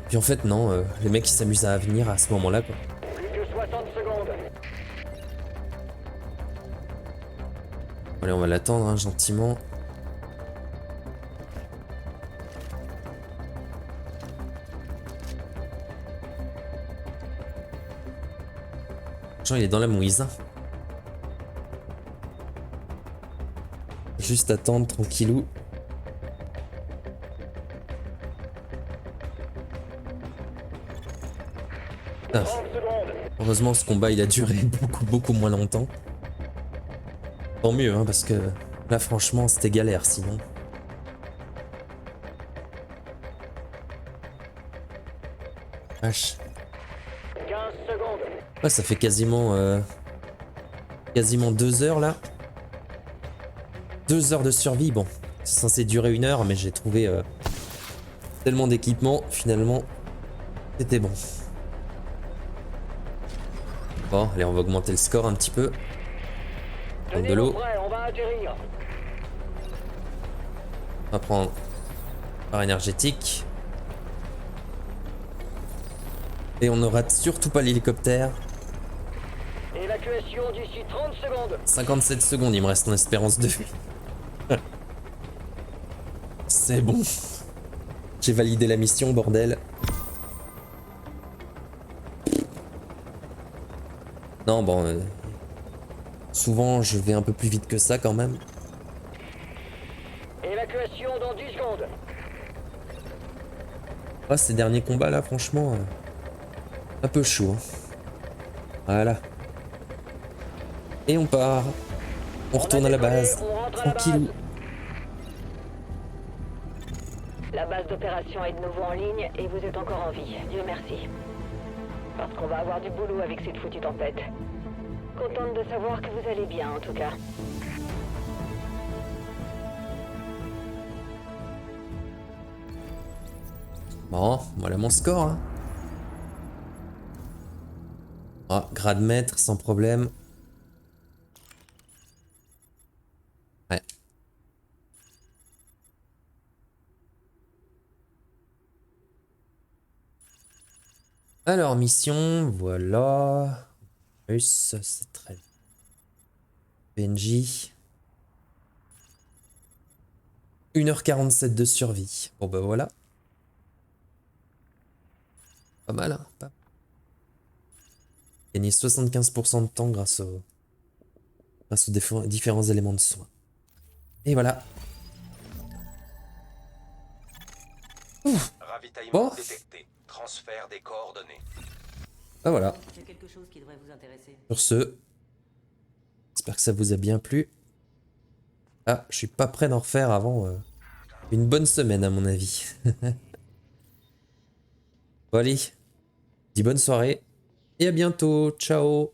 Puis en fait non, les mecs ils s'amusent à venir à ce moment-là quoi. Plus que 60 secondes. Allez on va l'attendre hein, gentiment. Jean il est dans la mouise. Hein. Juste attendre tranquillou. Ah. 30 secondes. Heureusement ce combat il a duré beaucoup moins longtemps. Tant mieux hein, parce que là franchement c'était galère sinon. Vache. 15 secondes. Ouais ça fait quasiment 2 heures là. 2 heures de survie, bon. C'est censé durer 1 heure mais j'ai trouvé tellement d'équipements finalement. C'était bon. Bon, allez, on va augmenter le score un petit peu. Prendre de l'eau. Prêt, on va atterrir. On va prendre barre énergétique. Et on ne rate surtout pas l'hélicoptère. Évacuation d'ici 30 secondes. 57 secondes, il me reste en espérance de vie. C'est bon. J'ai validé la mission, bordel. Non, bon... souvent, je vais un peu plus vite que ça, quand même. Évacuation dans 10 secondes. Ah, ces derniers combats, là, franchement... un peu chaud. Hein. Voilà. Et on part. On retourne à la base. Tranquillou. La base d'opération est de nouveau en ligne et vous êtes encore en vie. Dieu merci. Parce qu'on va avoir du boulot avec cette foutue tempête. Contente de savoir que vous allez bien, en tout cas. Bon, voilà mon score. Hein. Ah, grade maître, sans problème. Alors, mission, voilà. Plus, c'est très bien. PNJ. 1h47 de survie. Bon bah voilà. Pas mal, hein. Gagner 75% de temps grâce aux différents éléments de soin. Et voilà. Ravitaillement Bon. détecté. Transfert des coordonnées. Bah voilà. J'ai quelque chose qui devrait vous intéresser. Sur ce, j'espère que ça vous a bien plu. Ah, je suis pas prêt d'en refaire avant une bonne semaine à mon avis. Bon allez, dis bonne soirée et à bientôt. Ciao.